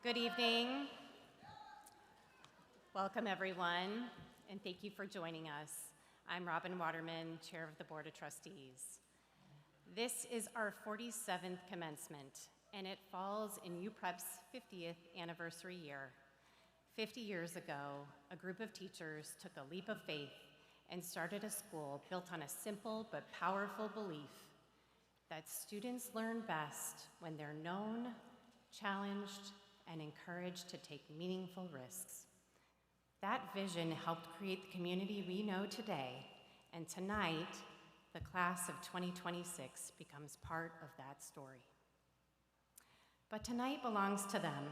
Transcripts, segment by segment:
Good evening. Welcome, everyone, and thank you for joining us. I'm Robin Waterman, Chair of the Board of Trustees. This is our 47th commencement, and it falls in UPrep's 50th anniversary year. 50 years ago, a group of teachers took a leap of faith and started a school built on a simple but powerful belief that students learn best when they're known, challenged, and encouraged to take meaningful risks. That vision helped create the community we know today, and tonight, the class of 2026 becomes part of that story. But tonight belongs to them.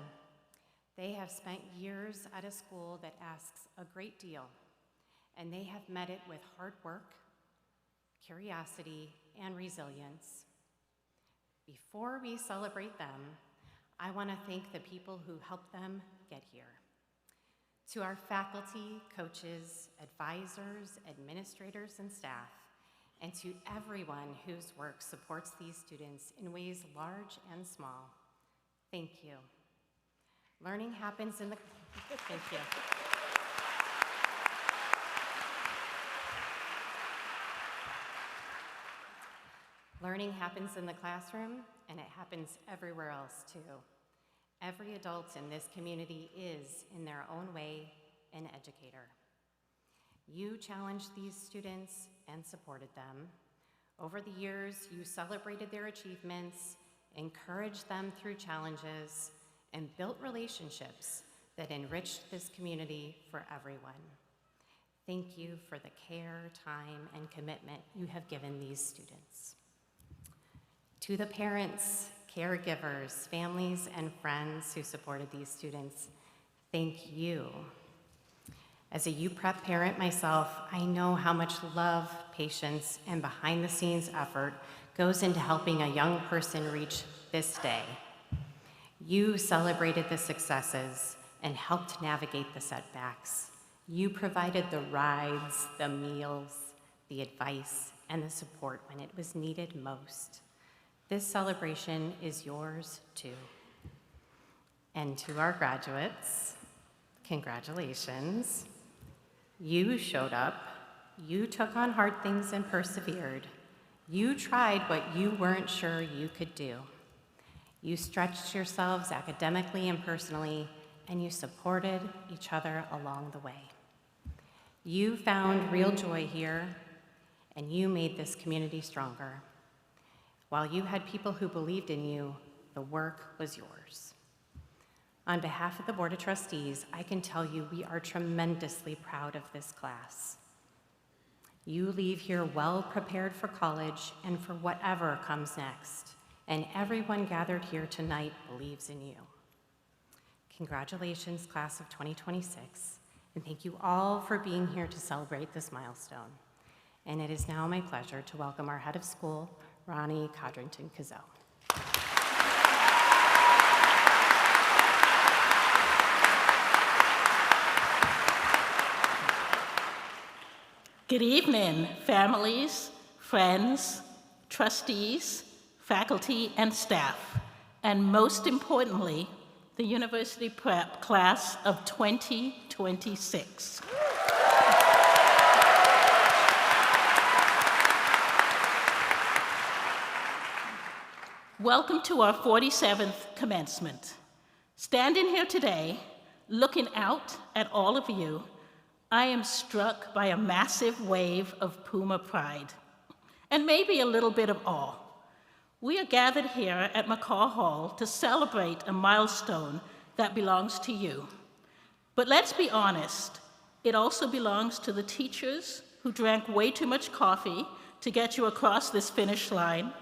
They have spent years at a school that asks a great deal, and they have met it with hard work, curiosity, and resilience. Before we celebrate them, I want to thank the people who helped them get here. To our faculty, coaches, advisors, administrators, and staff, and to everyone whose work supports these students in ways large and small, thank you. Learning happens in the, thank you. Learning happens in the classroom, and it happens everywhere else too. Every adult in this community is, in their own way, an educator. You challenged these students and supported them. Over the years, you celebrated their achievements, encouraged them through challenges, and built relationships that enriched this community for everyone. Thank you for the care, time, and commitment you have given these students. To the parents, caregivers, families, and friends who supported these students, thank you. As a UPrep parent myself, I know how much love, patience, and behind-the-scenes effort goes into helping a young person reach this day. You celebrated the successes and helped navigate the setbacks. You provided the rides, the meals, the advice, and the support when it was needed most. This celebration is yours too. And to our graduates, congratulations. You showed up, you took on hard things and persevered. You tried what you weren't sure you could do. You stretched yourselves academically and personally, and you supported each other along the way. You found real joy here, and you made this community stronger. While you had people who believed in you, the work was yours. On behalf of the Board of Trustees, I can tell you we are tremendously proud of this class. You leave here well prepared for college and for whatever comes next, and everyone gathered here tonight believes in you. Congratulations, class of 2026, and thank you all for being here to celebrate this milestone. And it is now my pleasure to welcome our head of school, Ronnie Codrington-Cazeau. Good evening, families, friends, trustees, faculty, and staff, and most importantly, the University Prep class of 2026. Welcome to our 47th commencement. Standing here today, looking out at all of you, I am struck by a massive wave of Puma pride, and maybe a little bit of awe. We are gathered here at McCaw Hall to celebrate a milestone that belongs to you. But let's be honest, it also belongs to the teachers who drank way too much coffee to get you across this finish line,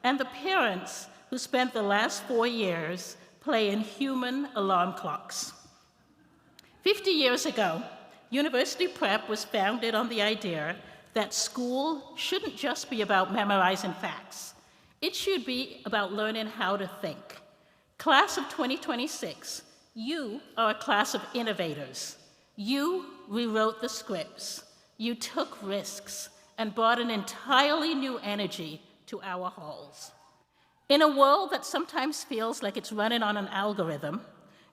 and the parents who spent the last 4 years playing human alarm clocks. 50 years ago, University Prep was founded on the idea that school shouldn't just be about memorizing facts. It should be about learning how to think. Class of 2026, you are a class of innovators. You rewrote the scripts. You took risks and brought an entirely new energy to our halls. In a world that sometimes feels like it's running on an algorithm,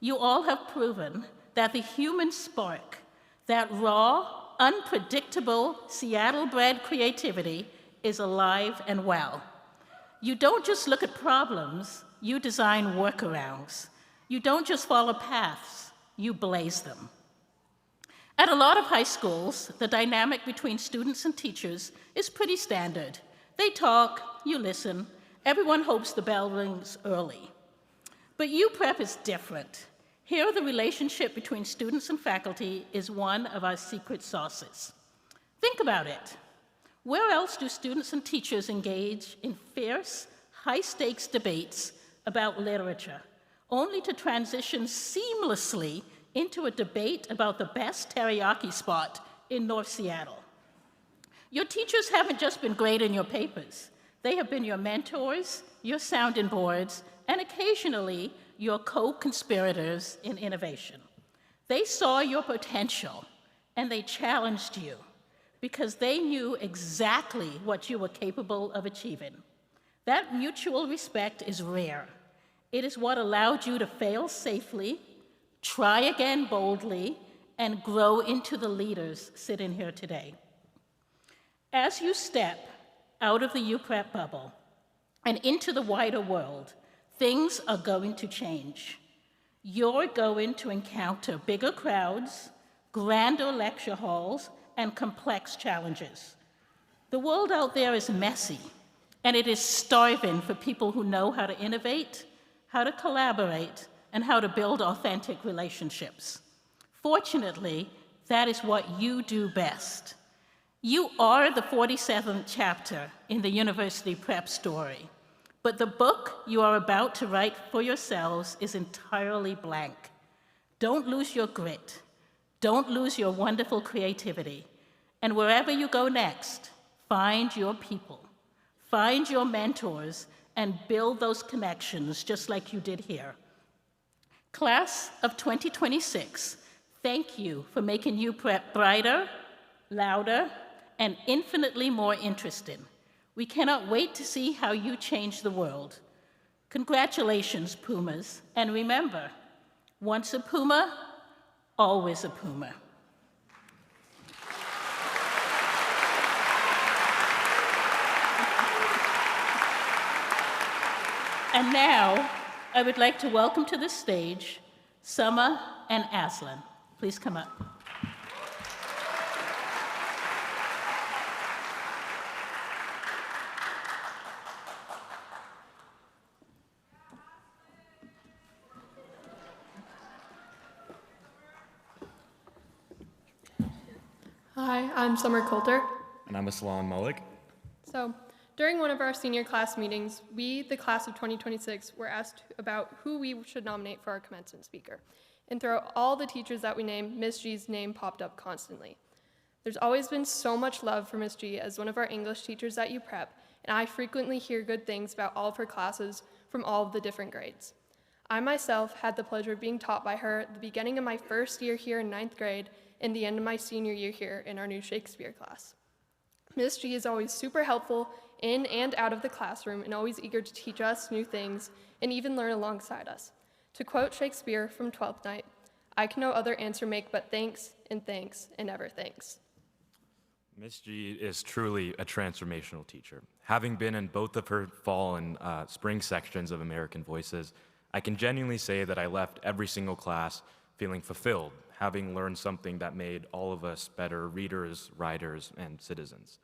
you all have proven that the human spark, that raw, unpredictable, Seattle-bred creativity is alive and well. You don't just look at problems, you design workarounds. You don't just follow paths, you blaze them. At a lot of high schools, the dynamic between students and teachers is pretty standard. They talk, you listen, everyone hopes the bell rings early. But UPrep is different. Here, the relationship between students and faculty is one of our secret sauces. Think about it. Where else do students and teachers engage in fierce, high-stakes debates about literature, only to transition seamlessly into a debate about the best teriyaki spot in North Seattle? Your teachers haven't just been great in your papers. They have been your mentors, your sounding boards, and occasionally your co-conspirators in innovation. They saw your potential, and they challenged you because they knew exactly what you were capable of achieving. That mutual respect is rare. It is what allowed you to fail safely, try again boldly, and grow into the leaders sitting here today. As you step out of the UPrep bubble and into the wider world, things are going to change. You're going to encounter bigger crowds, grander lecture halls, and complex challenges. The world out there is messy, and it is starving for people who know how to innovate, how to collaborate, and how to build authentic relationships. Fortunately, that is what you do best. You are the 47th chapter in the University Prep story, but the book you are about to write for yourselves is entirely blank. Don't lose your grit. Don't lose your wonderful creativity. And wherever you go next, find your people, find your mentors, and build those connections just like you did here. Class of 2026, thank you for making UPrep brighter, louder, and infinitely more interesting. We cannot wait to see how you change the world. Congratulations, Pumas, and remember, once a Puma, always a Puma. And now, I would like to welcome to the stage Summer and Aslan. Please come up. Hi, I'm Summer Coulter. And I'm Aslan Malik. So, during one of our senior class meetings, we, the class of 2026, were asked about who we should nominate for our commencement speaker. And throughout all the teachers that we named, Miss G's name popped up constantly. There's always been so much love for Miss G as one of our English teachers at UPrep, and I frequently hear good things about all of her classes from all of the different grades. I myself had the pleasure of being taught by her at the beginning of my first year here in 9th grade and the end of my senior year here in our new Shakespeare class. Miss G is always super helpful in and out of the classroom and always eager to teach us new things and even learn alongside us. To quote Shakespeare from Twelfth Night, "I can no other answer make but thanks and ever thanks." Miss G is truly a transformational teacher. Having been in both of her fall and spring sections of American Voices, I can genuinely say that I left every single class feeling fulfilled, having learned something that made all of us better readers, writers, and citizens.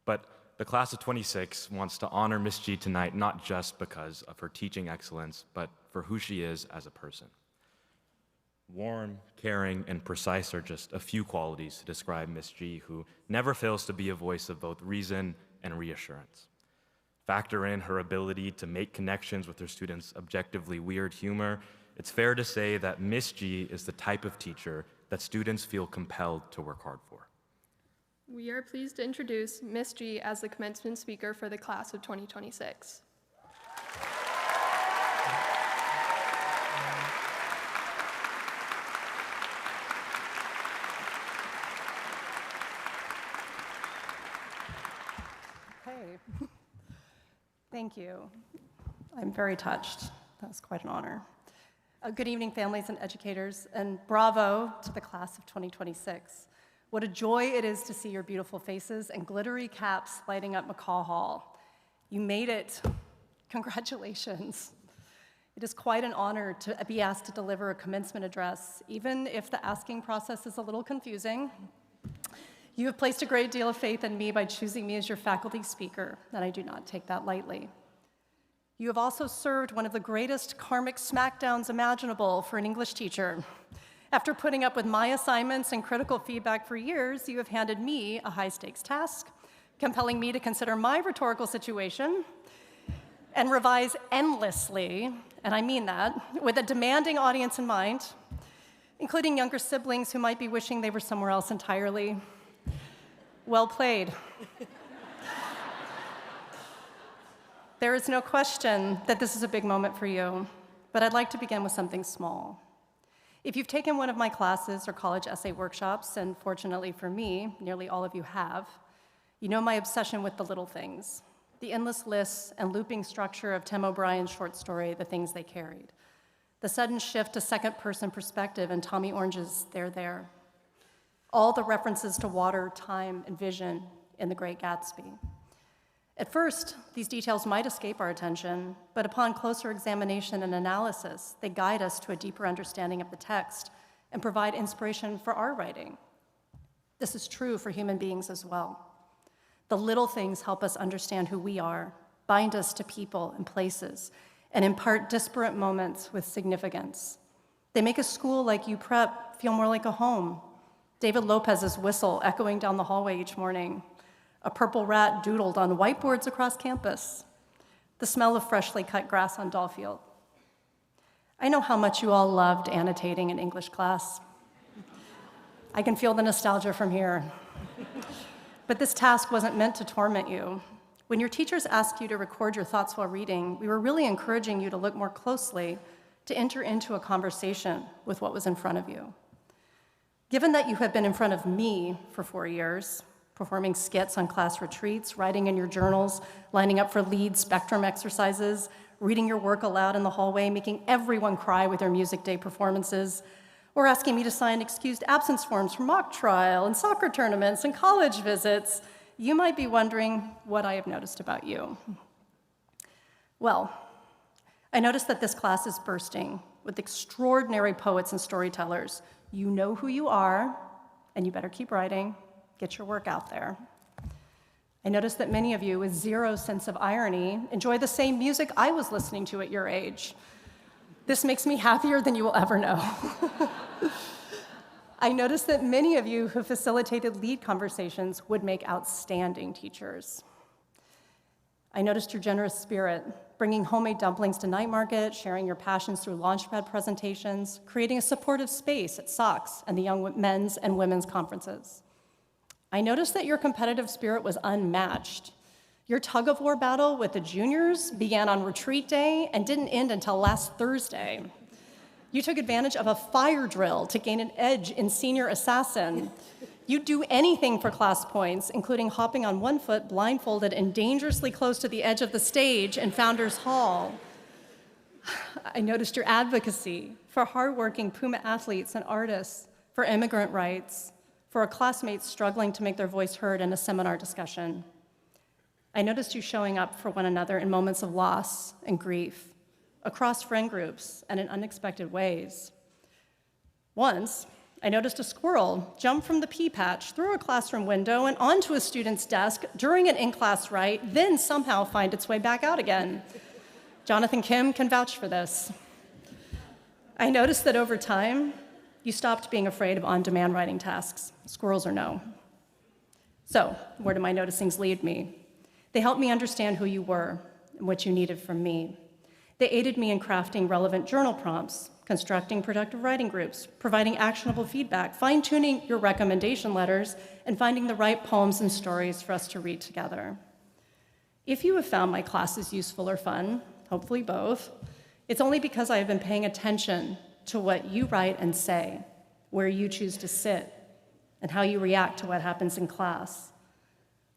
But the class of 26 wants to honor Miss G tonight not just because of her teaching excellence, but for who she is as a person. Warm, caring, and precise are just a few qualities to describe Miss G, who never fails to be a voice of both reason and reassurance. Factor in her ability to make connections with her students' objectively weird humor, it's fair to say that Miss G is the type of teacher that students feel compelled to work hard for. We are pleased to introduce Miss G as the commencement speaker for the class of 2026. Hey, thank you. I'm very touched. That was quite an honor. Good evening, families and educators, and bravo to the class of 2026. What a joy it is to see your beautiful faces and glittery caps lighting up McCaw Hall. You made it. Congratulations. It is quite an honor to be asked to deliver a commencement address, even if the asking process is a little confusing. You have placed a great deal of faith in me by choosing me as your faculty speaker, and I do not take that lightly. You have also served one of the greatest karmic smackdowns imaginable for an English teacher. After putting up with my assignments and critical feedback for years, you have handed me a high-stakes task, compelling me to consider my rhetorical situation and revise endlessly, and I mean that, with a demanding audience in mind, including younger siblings who might be wishing they were somewhere else entirely. Well played. There is no question that this is a big moment for you, but I'd like to begin with something small. If you've taken one of my classes or college essay workshops, and fortunately for me, nearly all of you have, you know my obsession with the little things, the endless lists and looping structure of Tim O'Brien's short story, The Things They Carried, the sudden shift to second-person perspective in Tommy Orange's They're There, all the references to water, time, and vision in The Great Gatsby. At first, these details might escape our attention, but upon closer examination and analysis, they guide us to a deeper understanding of the text and provide inspiration for our writing. This is true for human beings as well. The little things help us understand who we are, bind us to people and places, and impart disparate moments with significance. They make a school like UPrep feel more like a home. David Lopez's whistle echoing down the hallway each morning, a purple rat doodled on whiteboards across campus, the smell of freshly cut grass on Dahlfield. I know how much you all loved annotating in English class. I can feel the nostalgia from here. But this task wasn't meant to torment you. When your teachers asked you to record your thoughts while reading, we were really encouraging you to look more closely, to enter into a conversation with what was in front of you. Given that you have been in front of me for 4 years, performing skits on class retreats, writing in your journals, lining up for lead spectrum exercises, reading your work aloud in the hallway, making everyone cry with your music day performances, or asking me to sign excused absence forms for mock trial and soccer tournaments and college visits, you might be wondering what I have noticed about you. Well, I noticed that this class is bursting with extraordinary poets and storytellers. You know who you are, and you better keep writing. Get your work out there. I noticed that many of you, with zero sense of irony, enjoy the same music I was listening to at your age. This makes me happier than you will ever know. I noticed that many of you who facilitated lead conversations would make outstanding teachers. I noticed your generous spirit, bringing homemade dumplings to night market, sharing your passions through launchpad presentations, creating a supportive space at SOCS and the young men's and women's conferences. I noticed that your competitive spirit was unmatched. Your tug-of-war battle with the juniors began on retreat day and didn't end until last Thursday. You took advantage of a fire drill to gain an edge in Senior Assassin. You'd do anything for class points, including hopping on one foot, blindfolded, and dangerously close to the edge of the stage in Founders Hall. I noticed your advocacy for hardworking Puma athletes and artists, for immigrant rights, for our classmates struggling to make their voice heard in a seminar discussion. I noticed you showing up for one another in moments of loss and grief, across friend groups and in unexpected ways. Once, I noticed a squirrel jump from the pea patch through a classroom window and onto a student's desk during an in-class write, then somehow find its way back out again. Jonathan Kim can vouch for this. I noticed that over time, you stopped being afraid of on-demand writing tasks, squirrels or no. So, where do my noticings lead me? They helped me understand who you were and what you needed from me. They aided me in crafting relevant journal prompts, constructing productive writing groups, providing actionable feedback, fine-tuning your recommendation letters, and finding the right poems and stories for us to read together. If you have found my classes useful or fun, hopefully both, it's only because I have been paying attention to what you write and say, where you choose to sit, and how you react to what happens in class.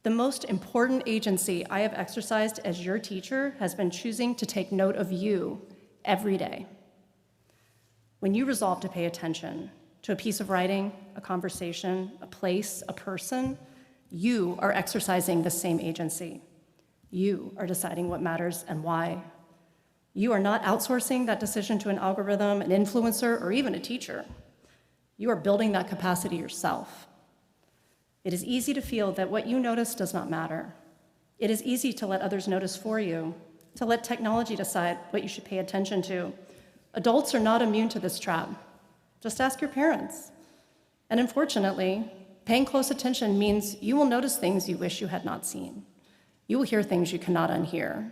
The most important agency I have exercised as your teacher has been choosing to take note of you every day. When you resolve to pay attention to a piece of writing, a conversation, a place, a person, you are exercising the same agency. You are deciding what matters and why. You are not outsourcing that decision to an algorithm, an influencer, or even a teacher. You are building that capacity yourself. It is easy to feel that what you notice does not matter. It is easy to let others notice for you, to let technology decide what you should pay attention to. Adults are not immune to this trap. Just ask your parents. And unfortunately, paying close attention means you will notice things you wish you had not seen. You will hear things you cannot unhear.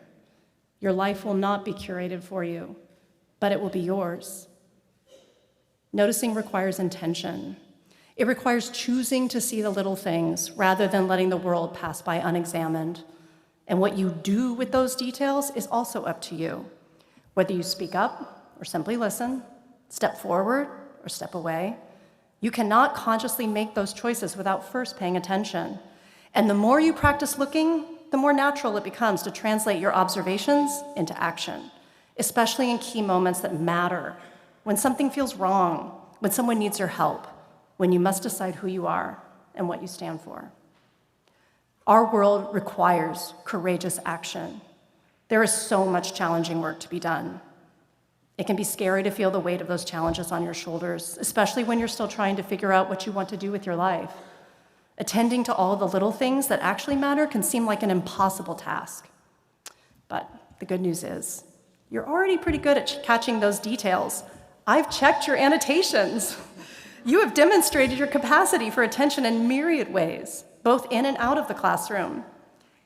Your life will not be curated for you, but it will be yours. Noticing requires intention. It requires choosing to see the little things rather than letting the world pass by unexamined. And what you do with those details is also up to you. Whether you speak up or simply listen, step forward or step away, you cannot consciously make those choices without first paying attention. And the more you practice looking, the more natural it becomes to translate your observations into action, especially in key moments that matter, when something feels wrong, when someone needs your help, when you must decide who you are and what you stand for. Our world requires courageous action. There is so much challenging work to be done. It can be scary to feel the weight of those challenges on your shoulders, especially when you're still trying to figure out what you want to do with your life. Attending to all the little things that actually matter can seem like an impossible task. But the good news is, you're already pretty good at catching those details. I've checked your annotations. You have demonstrated your capacity for attention in myriad ways, both in and out of the classroom.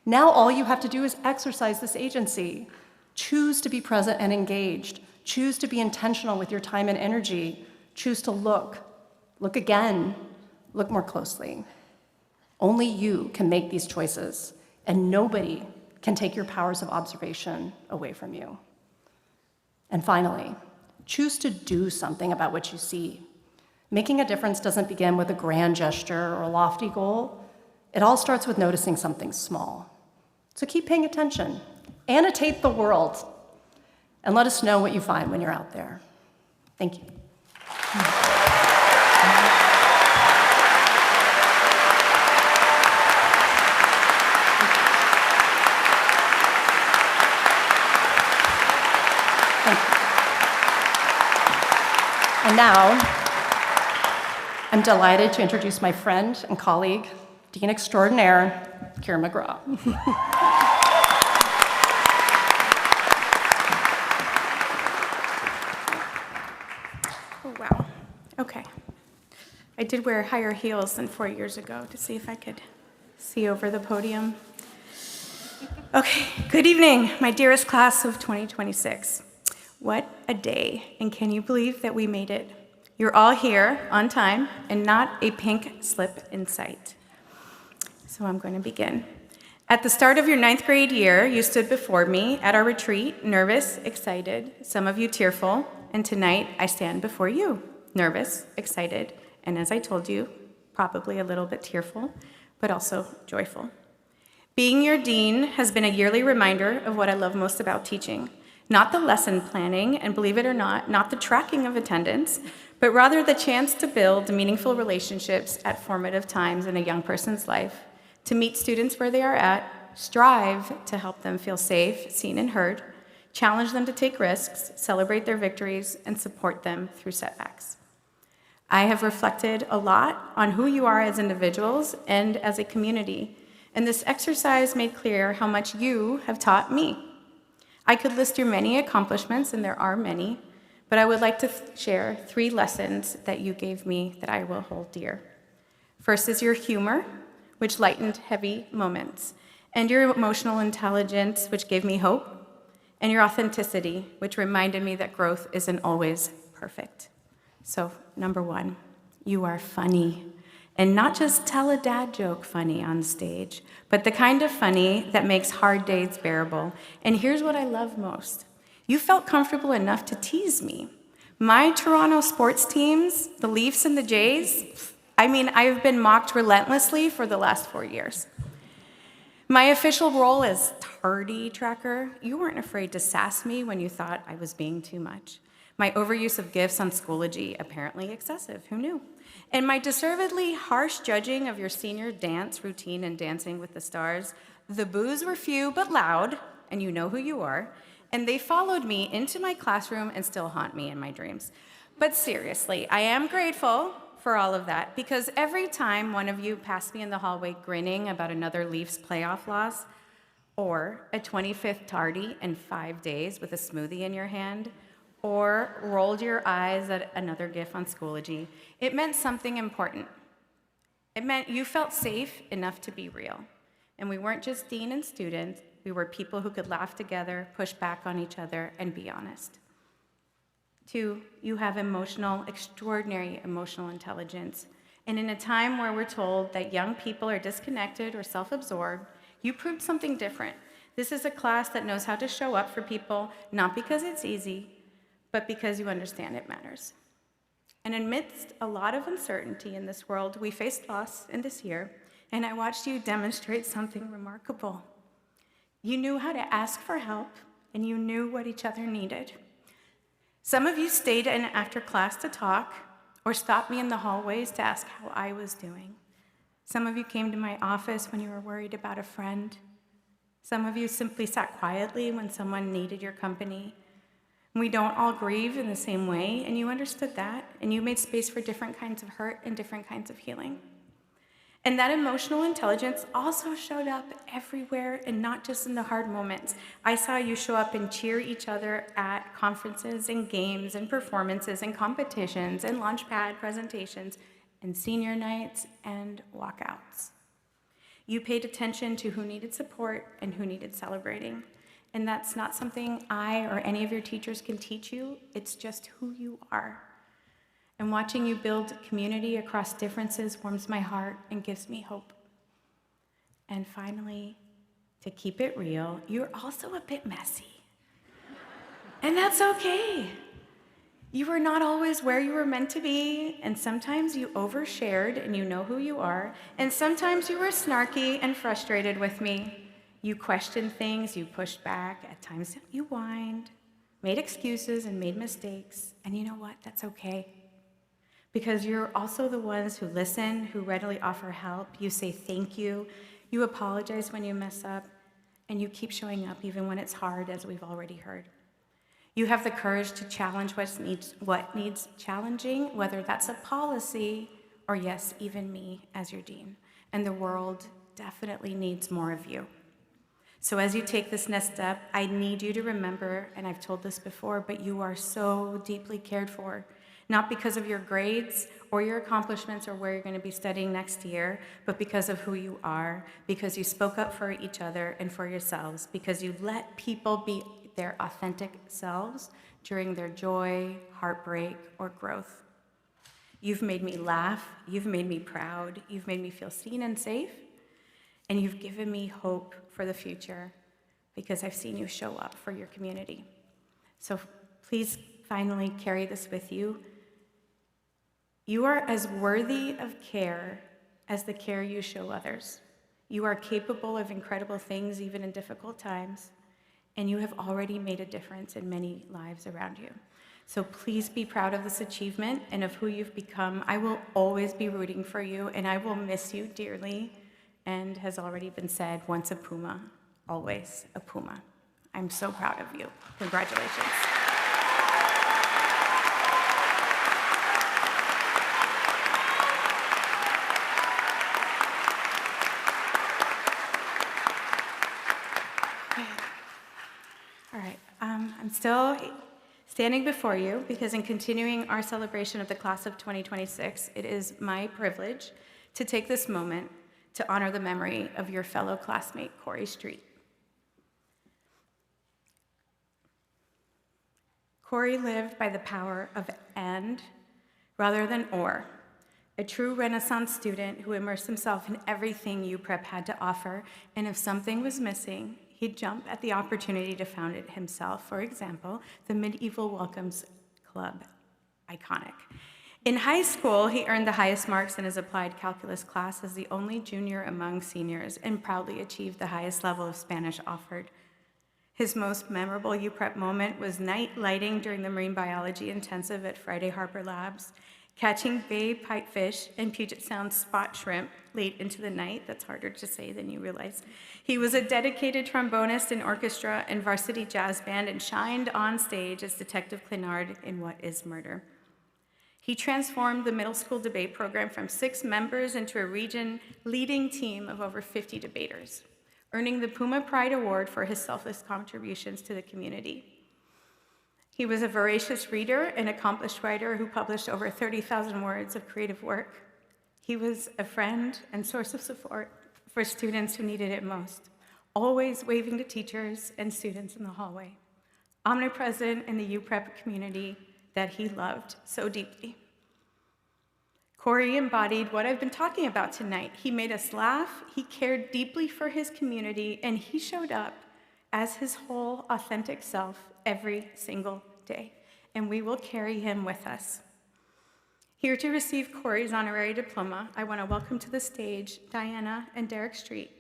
Now all you have to do is exercise this agency. Choose to be present and engaged. Choose to be intentional with your time and energy. Choose to look. Look again. Look more closely. Only you can make these choices, and nobody can take your powers of observation away from you. And finally, choose to do something about what you see. Making a difference doesn't begin with a grand gesture or a lofty goal. It all starts with noticing something small. So keep paying attention. Annotate the world, and let us know what you find when you're out there. Thank you. And now, I'm delighted to introduce my friend and colleague, Dean Extraordinaire, Kira McCaw. Oh, wow. Okay. I did wear higher heels than 4 years ago to see if I could see over the podium. Okay, good evening, my dearest class of 2026. What a day, and can you believe that we made it? You're all here on time and not a pink slip in sight. So I'm going to begin. At the start of your 9th grade year, you stood before me at our retreat, nervous, excited, some of you tearful, and tonight I stand before you, nervous, excited, and as I told you, probably a little bit tearful, but also joyful. Being your dean has been a yearly reminder of what I love most about teaching. Not the lesson planning, and believe it or not the tracking of attendance, but rather the chance to build meaningful relationships at formative times in a young person's life, to meet students where they are at, strive to help them feel safe, seen, and heard, challenge them to take risks, celebrate their victories, and support them through setbacks. I have reflected a lot on who you are as individuals and as a community, and this exercise made clear how much you have taught me. I could list your many accomplishments, and there are many, but I would like to share 3 lessons that you gave me that I will hold dear. First is your humor, which lightened heavy moments, and your emotional intelligence, which gave me hope, and your authenticity, which reminded me that growth isn't always perfect. So, number 1, you are funny. And not just tell a dad joke funny on stage, but the kind of funny that makes hard days bearable. And here's what I love most. You felt comfortable enough to tease me. My Toronto sports teams, the Leafs and the Jays, I've been mocked relentlessly for the last 4 years. My official role as tardy tracker, you weren't afraid to sass me when you thought I was being too much. My overuse of gifts on Schoology, apparently excessive, who knew? And my deservedly harsh judging of your senior dance routine and Dancing with the Stars. The boos were few but loud, and you know who you are, and they followed me into my classroom and still haunt me in my dreams. But seriously, I am grateful for all of that, because every time one of you passed me in the hallway grinning about another Leafs playoff loss, or a 25th tardy in 5 days with a smoothie in your hand, or rolled your eyes at another GIF on Schoology, it meant something important. It meant you felt safe enough to be real. And we weren't just dean and student, we were people who could laugh together, push back on each other, and be honest. 2, you have extraordinary emotional intelligence. And in a time where we're told that young people are disconnected or self-absorbed, you proved something different. This is a class that knows how to show up for people, not because it's easy, but because you understand it matters. And amidst a lot of uncertainty in this world, we faced loss in this year, and I watched you demonstrate something remarkable. You knew how to ask for help, and you knew what each other needed. Some of you stayed in after class to talk, or stopped me in the hallways to ask how I was doing. Some of you came to my office when you were worried about a friend. Some of you simply sat quietly when someone needed your company. We don't all grieve in the same way, and you understood that, and you made space for different kinds of hurt and different kinds of healing. And that emotional intelligence also showed up everywhere, and not just in the hard moments. I saw you show up and cheer each other at conferences and games and performances and competitions and launchpad presentations and senior nights and walkouts. You paid attention to who needed support and who needed celebrating. And that's not something I or any of your teachers can teach you, it's just who you are. And watching you build community across differences warms my heart and gives me hope. And finally, to keep it real, you're also a bit messy. And that's okay. You were not always where you were meant to be, and sometimes you overshared and you know who you are, and sometimes you were snarky and frustrated with me. You questioned things, you pushed back, at times you whined, made excuses and made mistakes, and you know what, that's okay. Because you're also the ones who listen, who readily offer help, you say thank you apologize when you mess up, and you keep showing up even when it's hard, as we've already heard. You have the courage to challenge what needs challenging, whether that's a policy or, yes, even me as your dean. And the world definitely needs more of you. So as you take this next step, I need you to remember, and I've told this before, but you are so deeply cared for, not because of your grades or your accomplishments or where you're going to be studying next year, but because of who you are, because you spoke up for each other and for yourselves, because you let people be their authentic selves during their joy, heartbreak, or growth. You've made me laugh, you've made me proud, you've made me feel seen and safe, and you've given me hope for the future because I've seen you show up for your community. So please finally carry this with you. You are as worthy of care as the care you show others. You are capable of incredible things even in difficult times, and you have already made a difference in many lives around you. So please be proud of this achievement and of who you've become. I will always be rooting for you, and I will miss you dearly. And has already been said, once a Puma, always a Puma. I'm so proud of you. Congratulations. All right, I'm still standing before you because in continuing our celebration of the class of 2026, it is my privilege to take this moment to honor the memory of your fellow classmate, Corey Street. Corey lived by the power of and rather than or, a true Renaissance student who immersed himself in everything UPrep had to offer, and if something was missing, he'd jump at the opportunity to found it himself. For example, the Medieval Welcomes Club, iconic. In high school, he earned the highest marks in his applied calculus class as the only junior among seniors and proudly achieved the highest level of Spanish offered. His most memorable UPrep moment was night lighting during the marine biology intensive at Friday Harbor Labs, catching bay pipefish and Puget Sound spot shrimp late into the night. That's harder to say than you realize. He was a dedicated trombonist in orchestra and varsity jazz band and shined on stage as Detective Clinard in What is Murder. He transformed the middle school debate program from 6 members into a region-leading team of over 50 debaters, earning the Puma Pride Award for his selfless contributions to the community. He was a voracious reader and accomplished writer who published over 30,000 words of creative work. He was a friend and source of support for students who needed it most, always waving to teachers and students in the hallway, omnipresent in the UPrep community that he loved so deeply. Corey embodied what I've been talking about tonight. He made us laugh, he cared deeply for his community, and he showed up as his whole authentic self every single day, and we will carry him with us. Here to receive Corey's honorary diploma, I want to welcome to the stage Diana and Derek Street.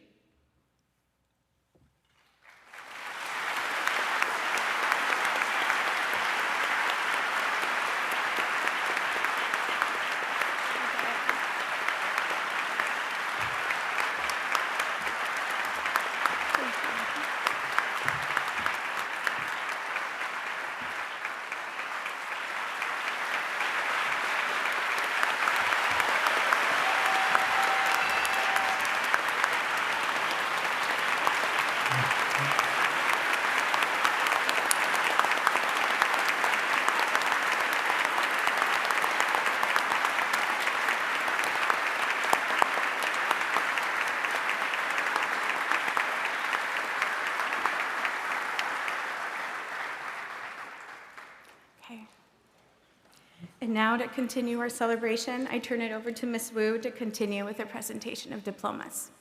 And now to continue our celebration, I turn it over to Ms. Wu to continue with the presentation of diplomas.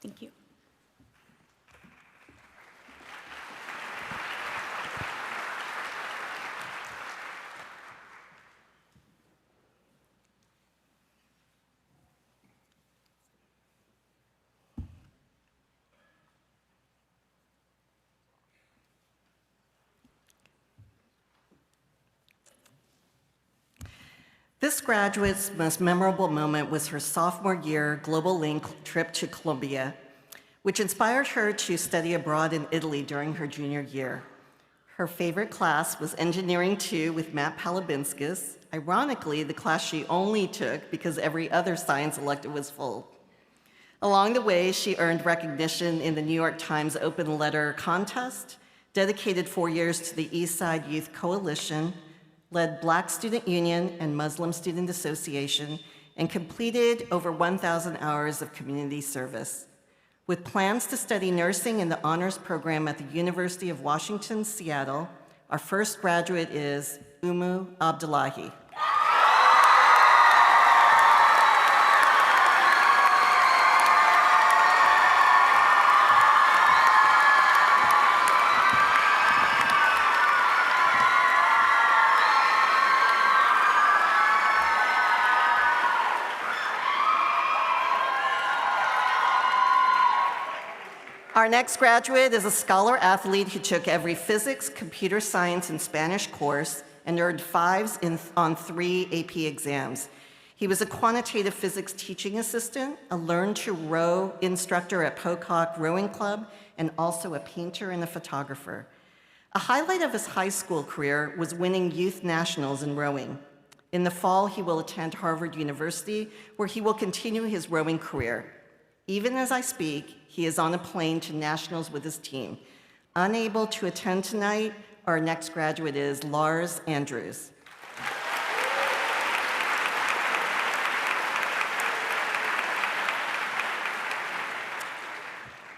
Thank you. This graduate's most memorable moment was her sophomore year Global Link trip to Colombia, which inspired her to study abroad in Italy during her junior year. Her favorite class was Engineering 2 with Matt Palabinskis, ironically the class she only took because every other science elective was full. Along the way, she earned recognition in the New York Times Open Letter Contest, dedicated 4 years to the East Side Youth Coalition, led Black Student Union and Muslim Student Association, and completed over 1,000 hours of community service. With plans to study nursing in the honors program at the University of Washington, Seattle, our first graduate is Umu Abdullahi. Our next graduate is a scholar athlete who took every physics, computer science, and Spanish course and earned 5s on 3 AP exams. He was a quantitative physics teaching assistant, a learn-to-row instructor at Pocock Rowing Club, and also a painter and a photographer. A highlight of his high school career was winning youth nationals in rowing. In the fall, he will attend Harvard University, where he will continue his rowing career. Even as I speak, he is on a plane to nationals with his team. Unable to attend tonight, our next graduate is Lars Andrews.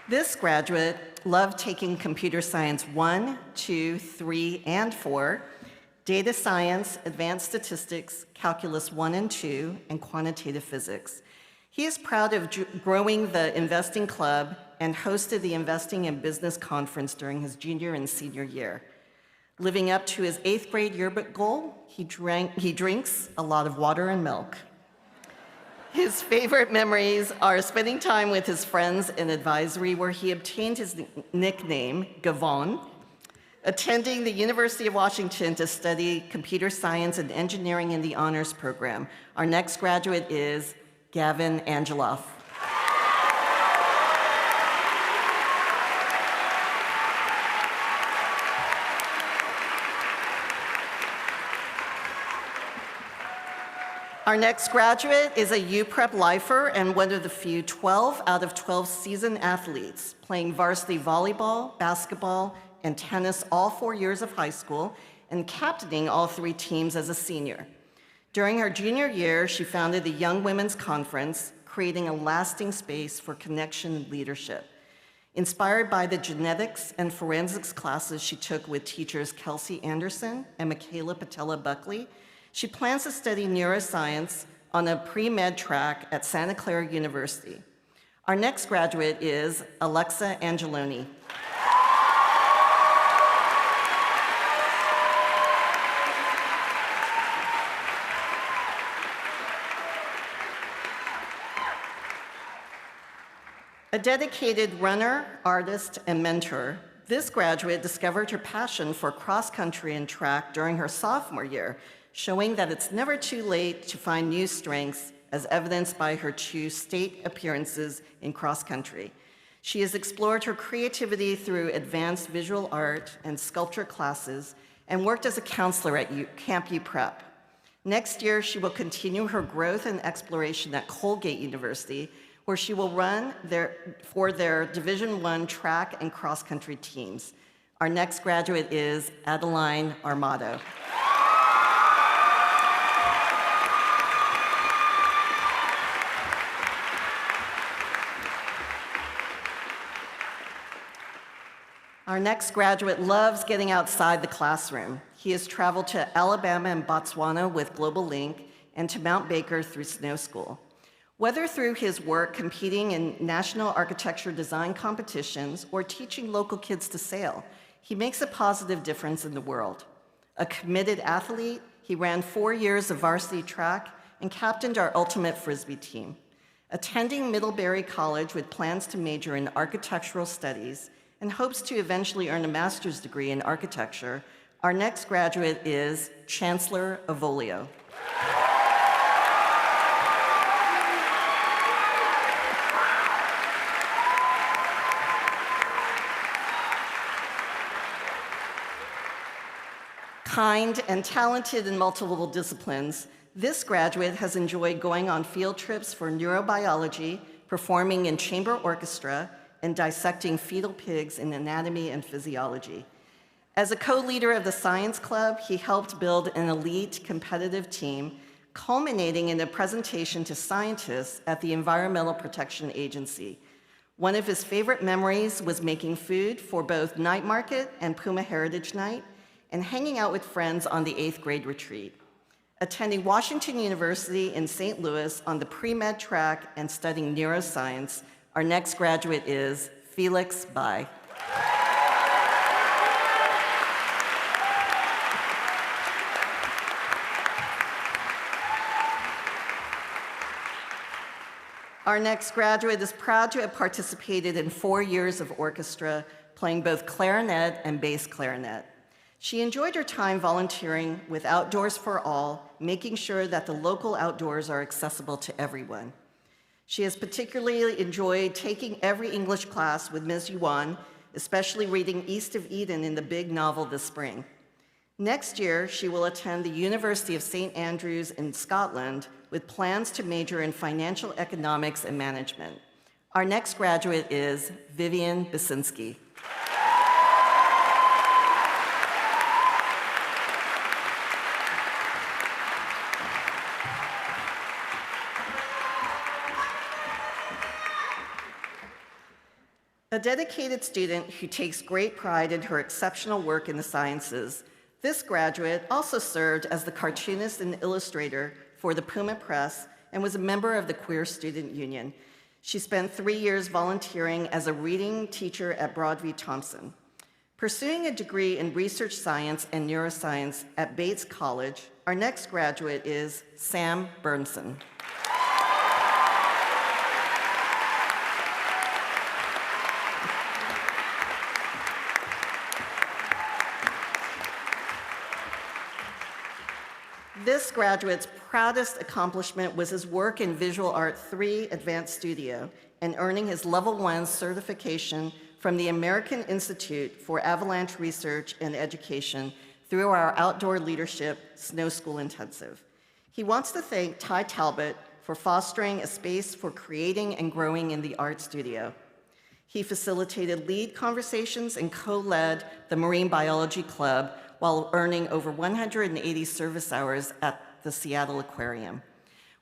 This graduate loved taking computer science 1, 2, 3, and 4, data science, advanced statistics, calculus 1 and 2, and quantitative physics. He is proud of growing the Investing Club and hosted the Investing in Business Conference during his junior and senior year. Living up to his 8th grade yearbook goal, he drinks a lot of water and milk. His favorite memories are spending time with his friends in advisory, where he obtained his nickname, Gavon, Attending the University of Washington to study computer science and engineering in the honors program. Our next graduate is Gavin Angeloff. Our next graduate is a UPrep lifer and one of the few 12 out of 12 seasoned athletes playing varsity volleyball, basketball, and tennis all 4 years of high school and captaining all 3 teams as a senior. During her junior year, she founded the Young Women's Conference, creating a lasting space for connection and leadership. Inspired by the genetics and forensics classes she took with teachers Kelsey Anderson and Michaela Patella Buckley, she plans to study neuroscience on a pre-med track at Santa Clara University. Our next graduate is Alexa Angeloni. A dedicated runner, artist, and mentor, this graduate discovered her passion for cross-country and track during her sophomore year, showing that it's never too late to find new strengths, as evidenced by her 2 state appearances in cross-country. She has explored her creativity through advanced visual art and sculpture classes and worked as a counselor at Camp UPrep. Next year, she will continue her growth and exploration at Colgate University, where she will run for their Division I track and cross-country teams. Our next graduate is Adeline Armato. Our next graduate loves getting outside the classroom. He has traveled to Alabama and Botswana with Global Link and to Mount Baker through Snow School. Whether through his work competing in national architecture design competitions or teaching local kids to sail, he makes a positive difference in the world. A committed athlete, he ran 4 years of varsity track and captained our ultimate Frisbee team. Attending Middlebury College with plans to major in architectural studies and hopes to eventually earn a master's degree in architecture, our next graduate is Chancellor Avolio. Kind and talented in multiple disciplines, this graduate has enjoyed going on field trips for neurobiology, performing in chamber orchestra, and dissecting fetal pigs in anatomy and physiology. As a co-leader of the Science Club, he helped build an elite competitive team, culminating in a presentation to scientists at the Environmental Protection Agency. One of his favorite memories was making food for both Night Market and Puma Heritage Night, and hanging out with friends on the 8th grade retreat. Attending Washington University in St. Louis on the pre-med track and studying neuroscience, our next graduate is Felix Bai. Our next graduate is proud to have participated in 4 years of orchestra, playing both clarinet and bass clarinet. She enjoyed her time volunteering with Outdoors for All, making sure that the local outdoors are accessible to everyone. She has particularly enjoyed taking every English class with Ms. Yuan, especially reading East of Eden in the big novel this spring. Next year, she will attend the University of St. Andrews in Scotland with plans to major in financial economics and management. Our next graduate is Vivian Basinski. A dedicated student who takes great pride in her exceptional work in the sciences, this graduate also served as the cartoonist and illustrator for the Puma Press and was a member of the Queer Student Union. She spent 3 years volunteering as a reading teacher at Broadview Thompson. Pursuing a degree in research science and neuroscience at Bates College, our next graduate is Sam Burnson. This graduate's proudest accomplishment was his work in Visual Art 3 Advanced Studio and earning his Level 1 certification from the American Institute for Avalanche Research and Education through our Outdoor Leadership Snow School Intensive. He wants to thank Ty Talbot for fostering a space for creating and growing in the art studio. He facilitated lead conversations and co-led the Marine Biology Club while earning over 180 service hours at the Seattle Aquarium.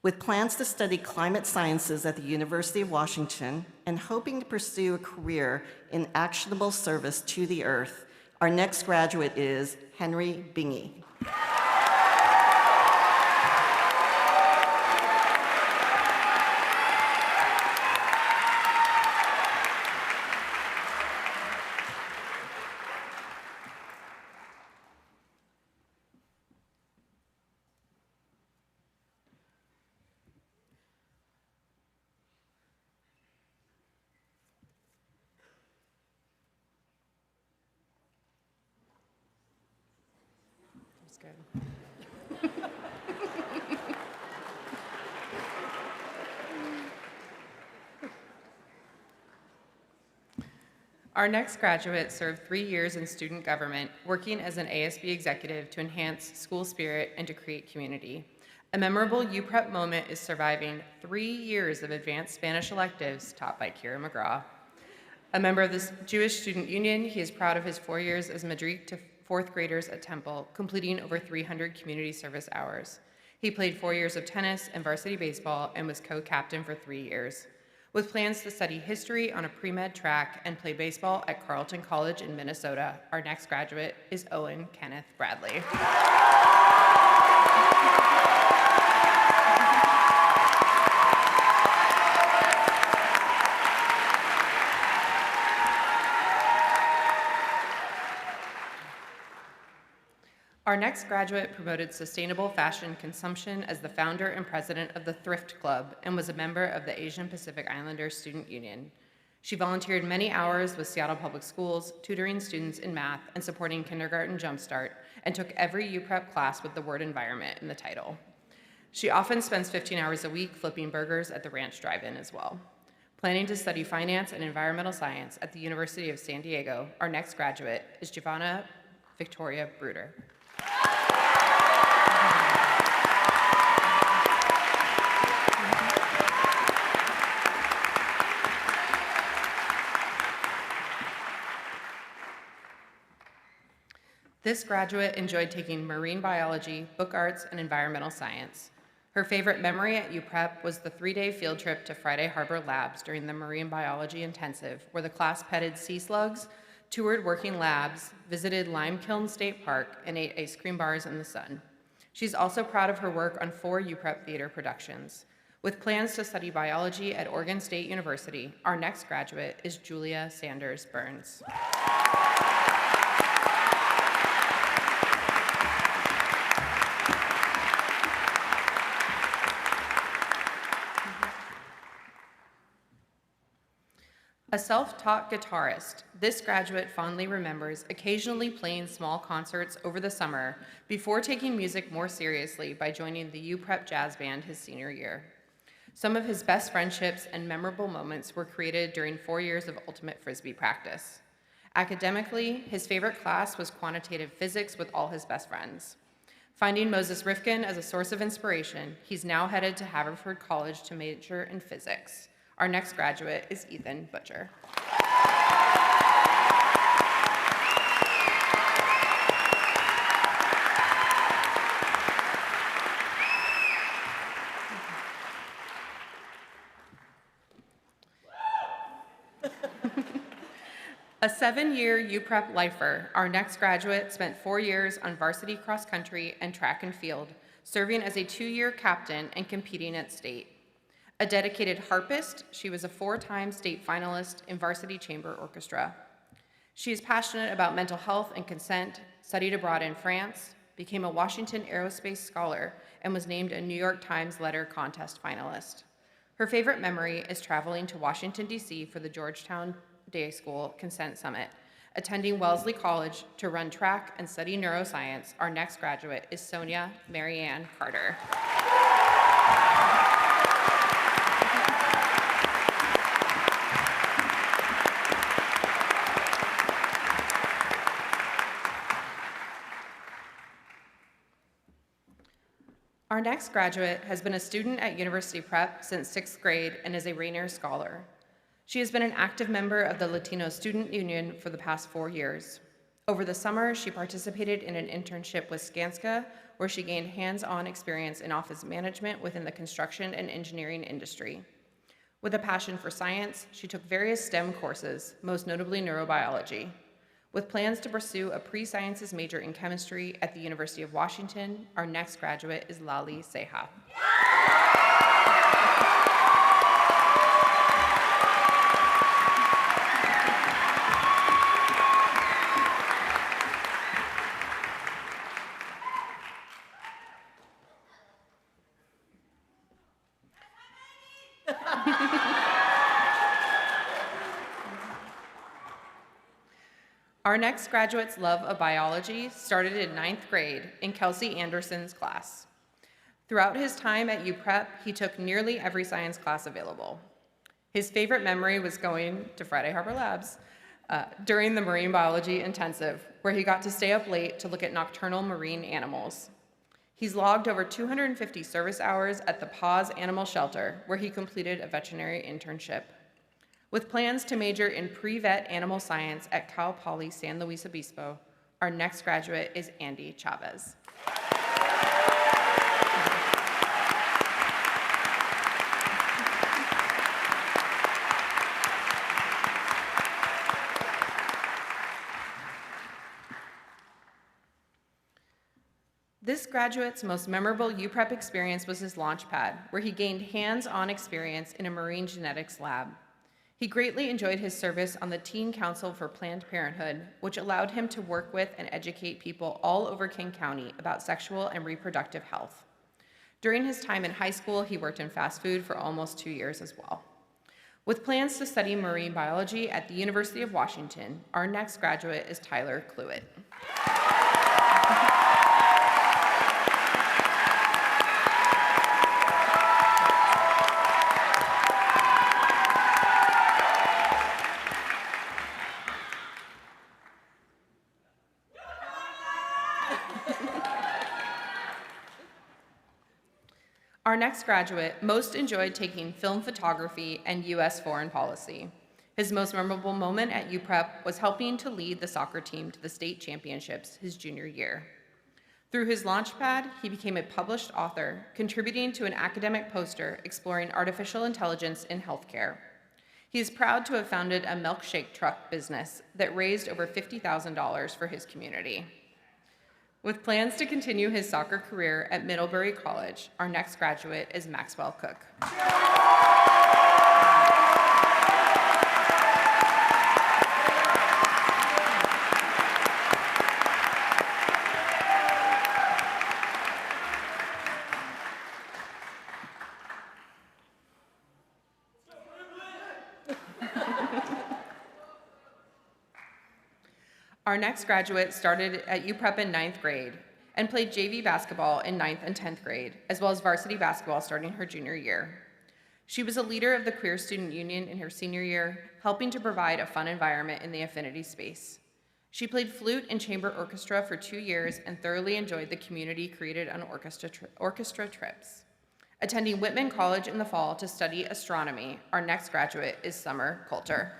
With plans to study climate sciences at the University of Washington and hoping to pursue a career in actionable service to the earth, our next graduate is Henry Bingy. That's good. Our next graduate served 3 years in student government, working as an ASB executive to enhance school spirit and to create community. A memorable UPrep moment is surviving 3 years of advanced Spanish electives taught by Kira McCaw. A member of the Jewish Student Union, he is proud of his 4 years as Madrik to 4th graders at Temple, completing over 300 community service hours. He played 4 years of tennis and varsity baseball and was co-captain for 3 years. With plans to study history on a pre-med track and play baseball at Carleton College in Minnesota, our next graduate is Owen Kenneth Bradley. Our next graduate promoted sustainable fashion consumption as the founder and president of the Thrift Club and was a member of the Asian Pacific Islanders Student Union. She volunteered many hours with Seattle Public Schools, tutoring students in math and supporting Kindergarten Jumpstart, and took every UPrep class with the word environment in the title. She often spends 15 hours a week flipping burgers at the Ranch Drive-In as well. Planning to study finance and environmental science at the University of San Diego, our next graduate is Giovanna Victoria Bruder. This graduate enjoyed taking marine biology, book arts, and environmental science. Her favorite memory at UPrep was the 3-day field trip to Friday Harbor Labs during the Marine Biology Intensive, where the class petted sea slugs, toured working labs, visited Limekiln State Park, and ate ice cream bars in the sun. She's also proud of her work on 4 UPrep theater productions. With plans to study biology at Oregon State University, our next graduate is Julia Sanders Burns. A self-taught guitarist, this graduate fondly remembers occasionally playing small concerts over the summer before taking music more seriously by joining the UPrep Jazz Band his senior year. Some of his best friendships and memorable moments were created during 4 years of ultimate Frisbee practice. Academically, his favorite class was quantitative physics with all his best friends. Finding Moses Rifkin as a source of inspiration, he's now headed to Haverford College to major in physics. Our next graduate is Ethan Butcher. A 7-year UPrep lifer, our next graduate spent 4 years on varsity cross country and track and field, serving as a 2-year captain and competing at state. A dedicated harpist, she was a 4-time state finalist in varsity chamber orchestra. She is passionate about mental health and consent, studied abroad in France, became a Washington Aerospace Scholar, and was named a New York Times Letter Contest finalist. Her favorite memory is traveling to Washington, D.C. for the Georgetown Day School Consent Summit, Attending Wellesley College to run track and study neuroscience, our next graduate is Sonia Marianne Carter. Our next graduate has been a student at University Prep since 6th grade and is a Rainier Scholar. She has been an active member of the Latino Student Union for the past 4 years. Over the summer, she participated in an internship with Skanska, where she gained hands-on experience in office management within the construction and engineering industry. With a passion for science, she took various STEM courses, most notably neurobiology. With plans to pursue a pre-sciences major in chemistry at the University of Washington, our next graduate is Lali Seha. Our next graduate's love of biology started in 9th grade in Kelsey Anderson's class. Throughout his time at UPrep, he took nearly every science class available. His favorite memory was going to Friday Harbor Labs during the marine biology intensive, where he got to stay up late to look at nocturnal marine animals. He's logged over 250 service hours at the Paws Animal Shelter, where he completed a veterinary internship. With plans to major in pre-vet animal science at Cal Poly San Luis Obispo, our next graduate is Andy Chavez. This graduate's most memorable UPrep experience was his launchpad, where he gained hands-on experience in a marine genetics lab. He greatly enjoyed his service on the Teen Council for Planned Parenthood, which allowed him to work with and educate people all over King County about sexual and reproductive health. During his time in high school, he worked in fast food for almost 2 years as well. With plans to study marine biology at the University of Washington, our next graduate is Tyler Cluett. Our next graduate most enjoyed taking film photography and U.S. foreign policy. His most memorable moment at UPrep was helping to lead the soccer team to the state championships his junior year. Through his launchpad, he became a published author, contributing to an academic poster exploring artificial intelligence in healthcare. He is proud to have founded a milkshake truck business that raised over $50,000 for his community. With plans to continue his soccer career at Middlebury College, our next graduate is Maxwell Cook. Our next graduate started at UPrep in 9th grade and played JV basketball in 9th and 10th grade, as well as varsity basketball starting her junior year. She was a leader of the Queer Student Union in her senior year, helping to provide a fun environment in the affinity space. She played flute and chamber orchestra for 2 years and thoroughly enjoyed the community created on orchestra trips. Attending Whitman College in the fall to study astronomy, our next graduate is Summer Coulter.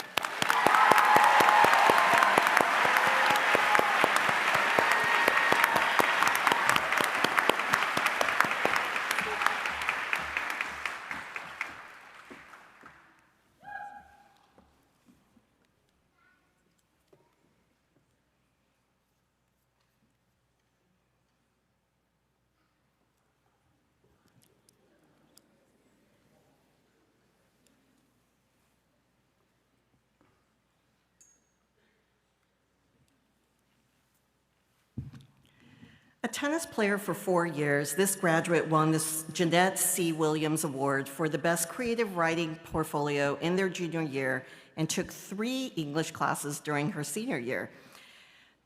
A tennis player for 4 years, this graduate won the Jeanette C. Williams Award for the Best Creative Writing Portfolio in their junior year and took 3 English classes during her senior year.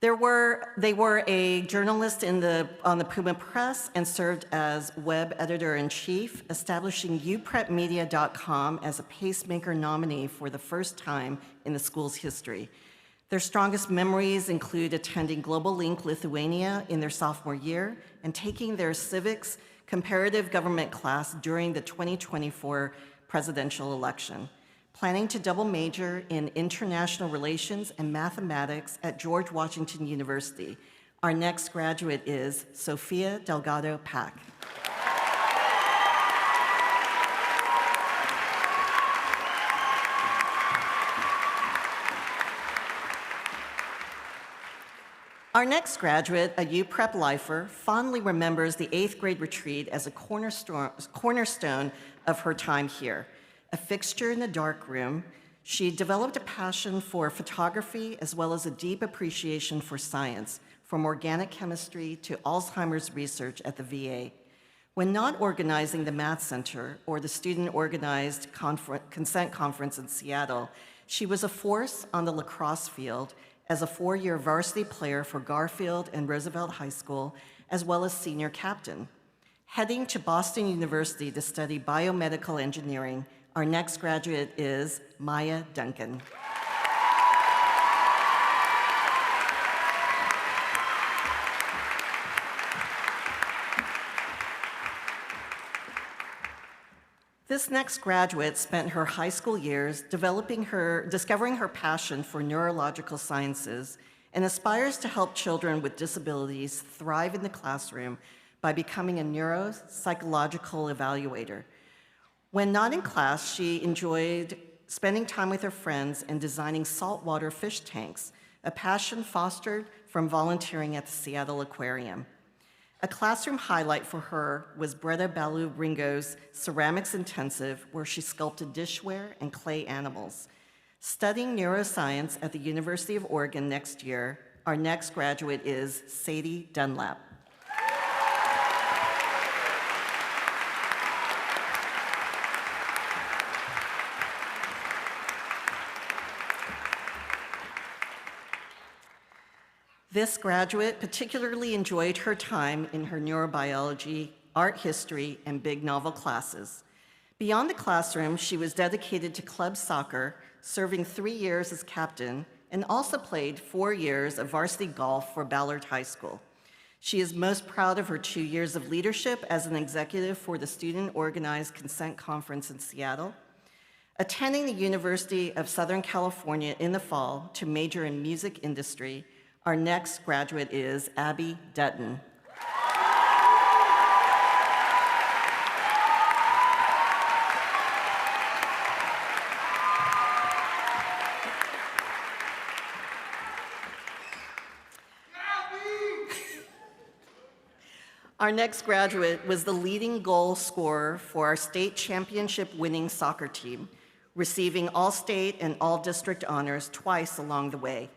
They were a journalist on the Puma Press and served as web editor-in-chief, establishing UPrepMedia.com as a pacemaker nominee for the first time in the school's history. Their strongest memories include attending Global Link Lithuania in their sophomore year and taking their civics comparative government class during the 2024 presidential election. Planning to double major in international relations and mathematics at George Washington University. Our next graduate is Sofia Delgado Pack. Our next graduate, a UPrep lifer, fondly remembers the 8th grade retreat as a cornerstone of her time here. A fixture in the darkroom, she developed a passion for photography as well as a deep appreciation for science, from organic chemistry to Alzheimer's research at the VA. When not organizing the Math Center or the student-organized consent conference in Seattle, she was a force on the lacrosse field as a 4-year varsity player for Garfield and Roosevelt High School, as well as senior captain. Heading to Boston University to study biomedical engineering, our next graduate is Maya Duncan. This next graduate spent her high school years discovering her passion for neurological sciences and aspires to help children with disabilities thrive in the classroom by becoming a neuropsychological evaluator. When not in class, she enjoyed spending time with her friends and designing saltwater fish tanks, a passion fostered from volunteering at the Seattle Aquarium. A classroom highlight for her was Bretta Balu-Ringo's Ceramics Intensive, where she sculpted dishware and clay animals. Studying neuroscience at the University of Oregon next year, our next graduate is Sadie Dunlap. This graduate particularly enjoyed her time in her neurobiology, art history, and big novel classes. Beyond the classroom, she was dedicated to club soccer, serving 3 years as captain, and also played 4 years of varsity golf for Ballard High School. She is most proud of her 2 years of leadership as an executive for the student-organized consent conference in Seattle, attending the University of Southern California in the fall to major in music industry. Our next graduate is Abby Dutton. Our next graduate was the leading goal scorer for our state championship winning soccer team, receiving all state and all district honors twice along the way.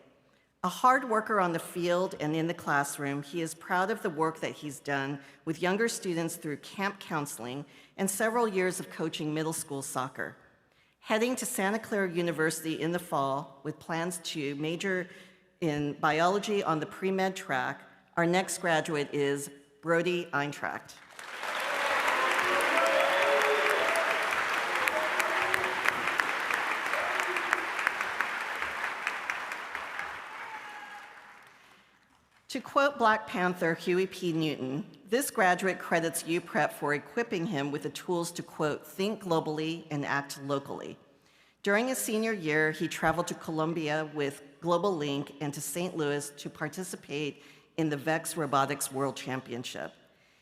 A hard worker on the field and in the classroom, he is proud of the work that he's done with younger students through camp counseling and several years of coaching middle school soccer. Heading to Santa Clara University in the fall with plans to major in biology on the pre-med track, our next graduate is Brody Eintracht. To quote Black Panther Huey P. Newton, this graduate credits UPrep for equipping him with the tools to, quote, think globally and act locally. During his senior year, he traveled to Colombia with Global Link and to St. Louis to participate in the VEX Robotics World Championship.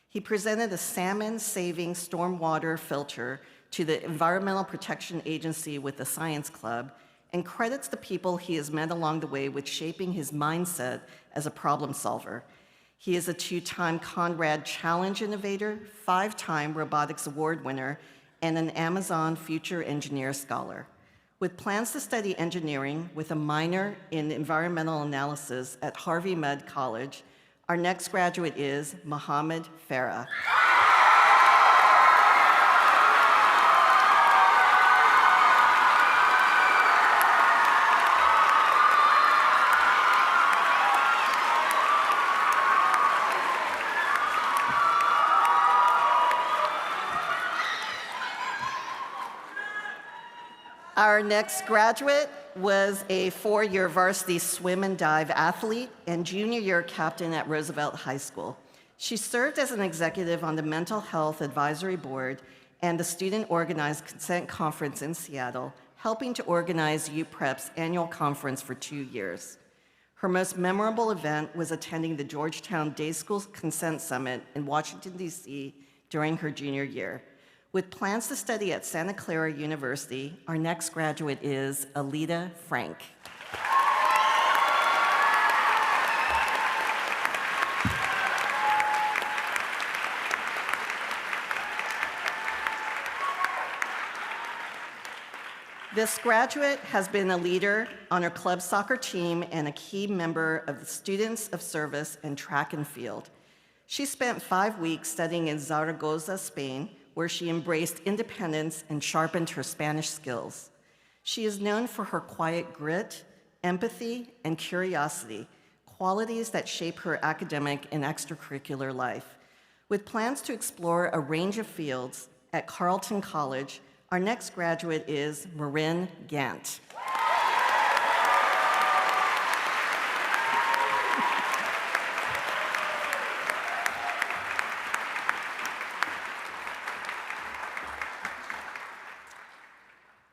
He presented a salmon-saving stormwater filter to the Environmental Protection Agency with the Science Club and credits the people he has met along the way with shaping his mindset as a problem solver. He is a 2-time Conrad Challenge Innovator, 5-time Robotics Award winner, and an Amazon Future Engineer Scholar. With plans to study engineering with a minor in environmental analysis at Harvey Mudd College, our next graduate is Mohammed Farah. Our next graduate was a 4-year varsity swim and dive athlete and junior year captain at Roosevelt High School. She served as an executive on the Mental Health Advisory Board and the Student Organized Consent Conference in Seattle, helping to organize UPrep's annual conference for 2 years. Her most memorable event was attending the Georgetown Day School Consent Summit in Washington, D.C. during her junior year. With plans to study at Santa Clara University, our next graduate is Alita Frank. This graduate has been a leader on her club soccer team and a key member of the Students of Service in track and field. She spent 5 weeks studying in Zaragoza, Spain, where she embraced independence and sharpened her Spanish skills. She is known for her quiet grit, empathy, and curiosity, qualities that shape her academic and extracurricular life. With plans to explore a range of fields at Carleton College, our next graduate is Marin Gant.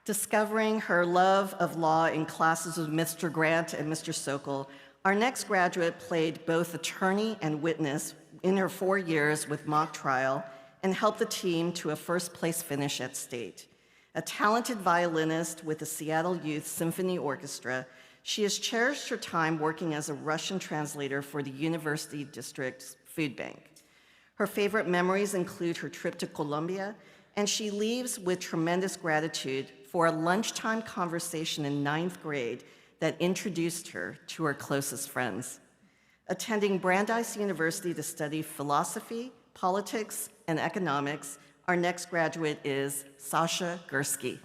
Discovering her love of law in classes with Mr. Grant and Mr. Sokol, our next graduate played both attorney and witness in her 4 years with mock trial and helped the team to a first-place finish at state. A talented violinist with the Seattle Youth Symphony Orchestra, she has cherished her time working as a Russian translator for the University District's food bank. Her favorite memories include her trip to Colombia, and she leaves with tremendous gratitude for a lunchtime conversation in 9th grade that introduced her to her closest friends. Attending Brandeis University to study philosophy, politics, and economics, our next graduate is Sasha Gursky.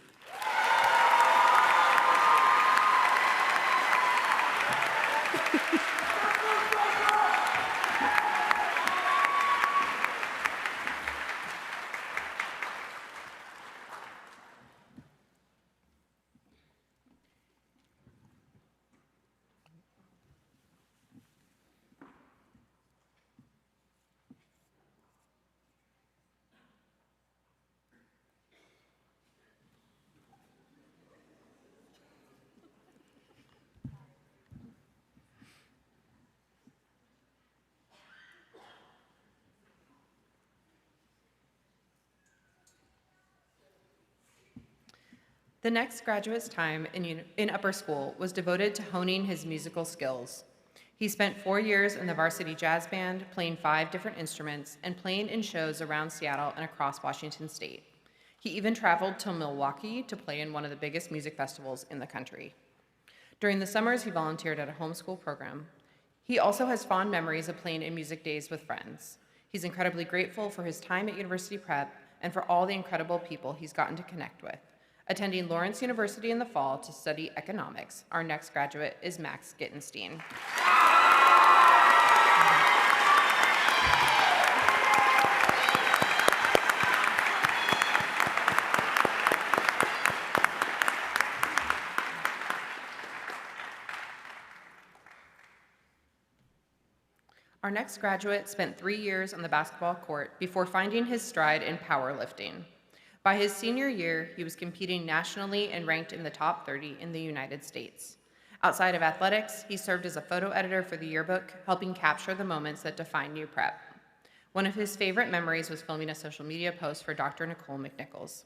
The next graduate's time in upper school was devoted to honing his musical skills. He spent 4 years in the varsity jazz band, playing 5 different instruments, and playing in shows around Seattle and across Washington state. He even traveled to Milwaukee to play in one of the biggest music festivals in the country. During the summers, he volunteered at a homeschool program. He also has fond memories of playing in music days with friends. He's incredibly grateful for his time at University Prep and for all the incredible people he's gotten to connect with. Attending Lawrence University in the fall to study economics, our next graduate is Max Gittenstein. Our next graduate spent 3 years on the basketball court before finding his stride in powerlifting. By his senior year, he was competing nationally and ranked in the top 30 in the United States. Outside of athletics, he served as a photo editor for the yearbook, helping capture the moments that define UPrep. One of his favorite memories was filming a social media post for Dr. Nicole McNichols.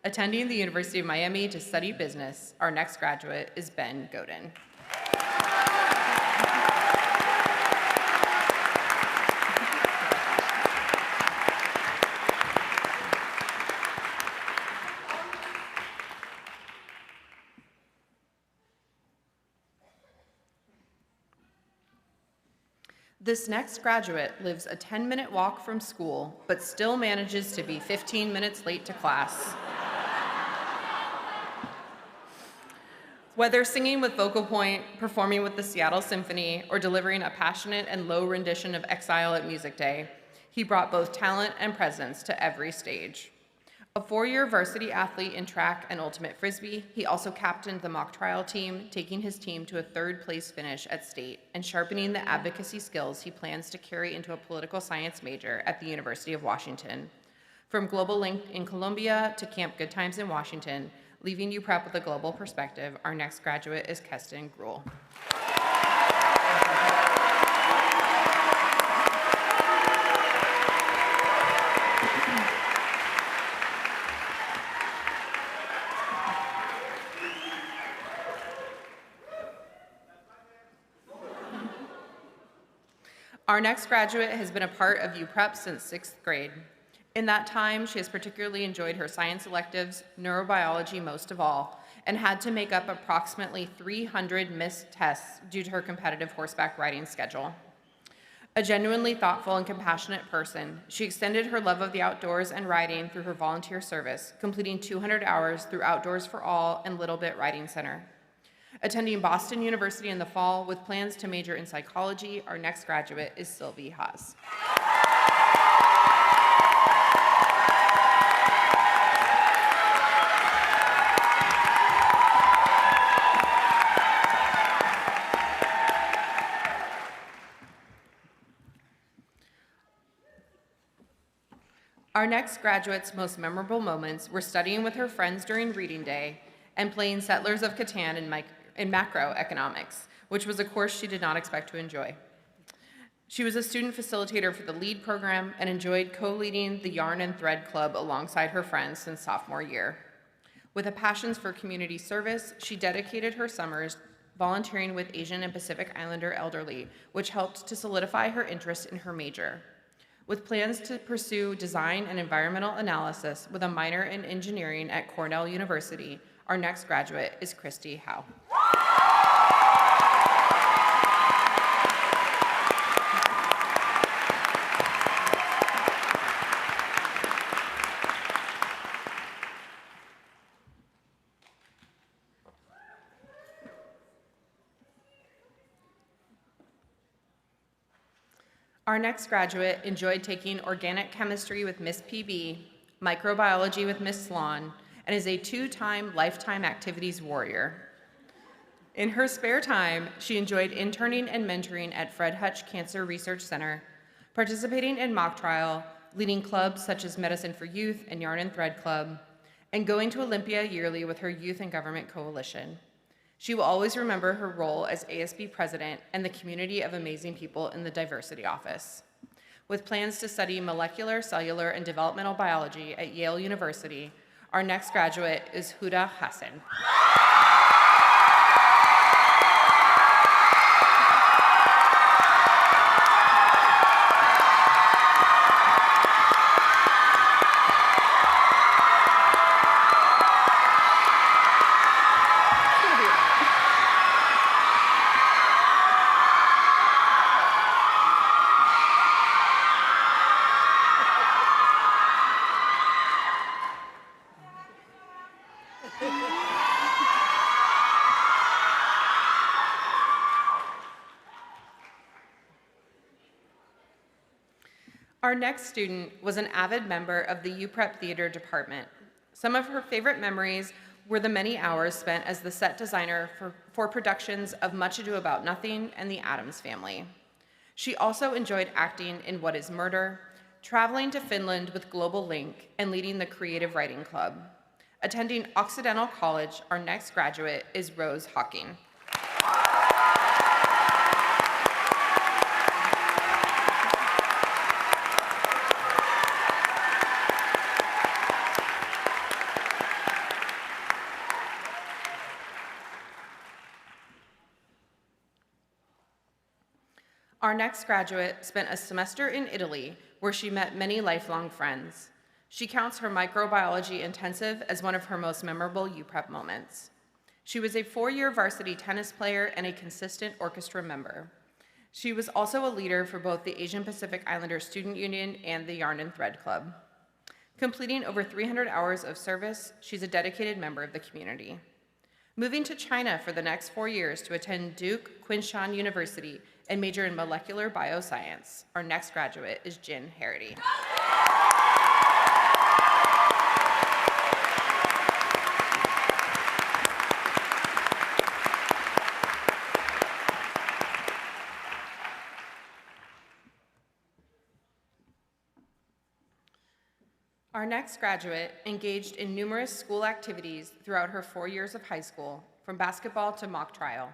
Attending the University of Miami to study business, our next graduate is Ben Godin. This next graduate lives a 10-minute walk from school, but still manages to be 15 minutes late to class. Whether singing with Vocal Point, performing with the Seattle Symphony, or delivering a passionate and low rendition of Exile at Music Day, he brought both talent and presence to every stage. A 4-year varsity athlete in track and ultimate frisbee, he also captained the mock trial team, taking his team to a 3rd-place finish at state and sharpening the advocacy skills he plans to carry into a political science major at the University of Washington. From Global Link in Colombia to Camp Good Times in Washington, leaving UPrep with a global perspective, our next graduate is Keston Gruhl. Our next graduate has been a part of UPrep since 6th grade. In that time, she has particularly enjoyed her science electives, neurobiology most of all, and had to make up approximately 300 missed tests due to her competitive horseback riding schedule. A genuinely thoughtful and compassionate person, she extended her love of the outdoors and riding through her volunteer service, completing 200 hours through Outdoors for All and Little Bit Riding Center. Attending Boston University in the fall with plans to major in psychology, our next graduate is Sylvie Haas. Our next graduate's most memorable moments were studying with her friends during reading day and playing Settlers of Catan in macroeconomics, which was a course she did not expect to enjoy. She was a student facilitator for the LEAD program and enjoyed co-leading the Yarn and Thread Club alongside her friends since sophomore year. With a passion for community service, she dedicated her summers volunteering with Asian and Pacific Islander elderly, which helped to solidify her interest in her major. With plans to pursue design and environmental analysis with a minor in engineering at Cornell University, our next graduate is Christy Howe. Our next graduate enjoyed taking organic chemistry with Miss PB, microbiology with Miss Sloan, and is a 2-time lifetime activities warrior. In her spare time, she enjoyed interning and mentoring at Fred Hutch Cancer Research Center, participating in mock trial, leading clubs such as Medicine for Youth and Yarn and Thread Club, and going to Olympia yearly with her Youth and Government Coalition. She will always remember her role as ASB president and the community of amazing people in the diversity office. With plans to study molecular, cellular, and developmental biology at Yale University, our next graduate is Huda Hassan. Our next student was an avid member of the UPrep Theater Department. Some of her favorite memories were the many hours spent as the set designer for productions of Much Ado About Nothing and The Addams Family. She also enjoyed acting in What is Murder, traveling to Finland with Global Link, and leading the Creative Writing Club. Attending Occidental College, our next graduate is Rose Hawking. Our next graduate spent a semester in Italy, where she met many lifelong friends. She counts her microbiology intensive as one of her most memorable UPrep moments. She was a 4-year varsity tennis player and a consistent orchestra member. She was also a leader for both the Asian Pacific Islander Student Union and the Yarn and Thread Club. Completing over 300 hours of service, she's a dedicated member of the community. Moving to China for the next 4 years to attend Duke Qinshan University and major in molecular bioscience, our next graduate is Jin Harity. Our next graduate engaged in numerous school activities throughout her 4 years of high school, from basketball to mock trial.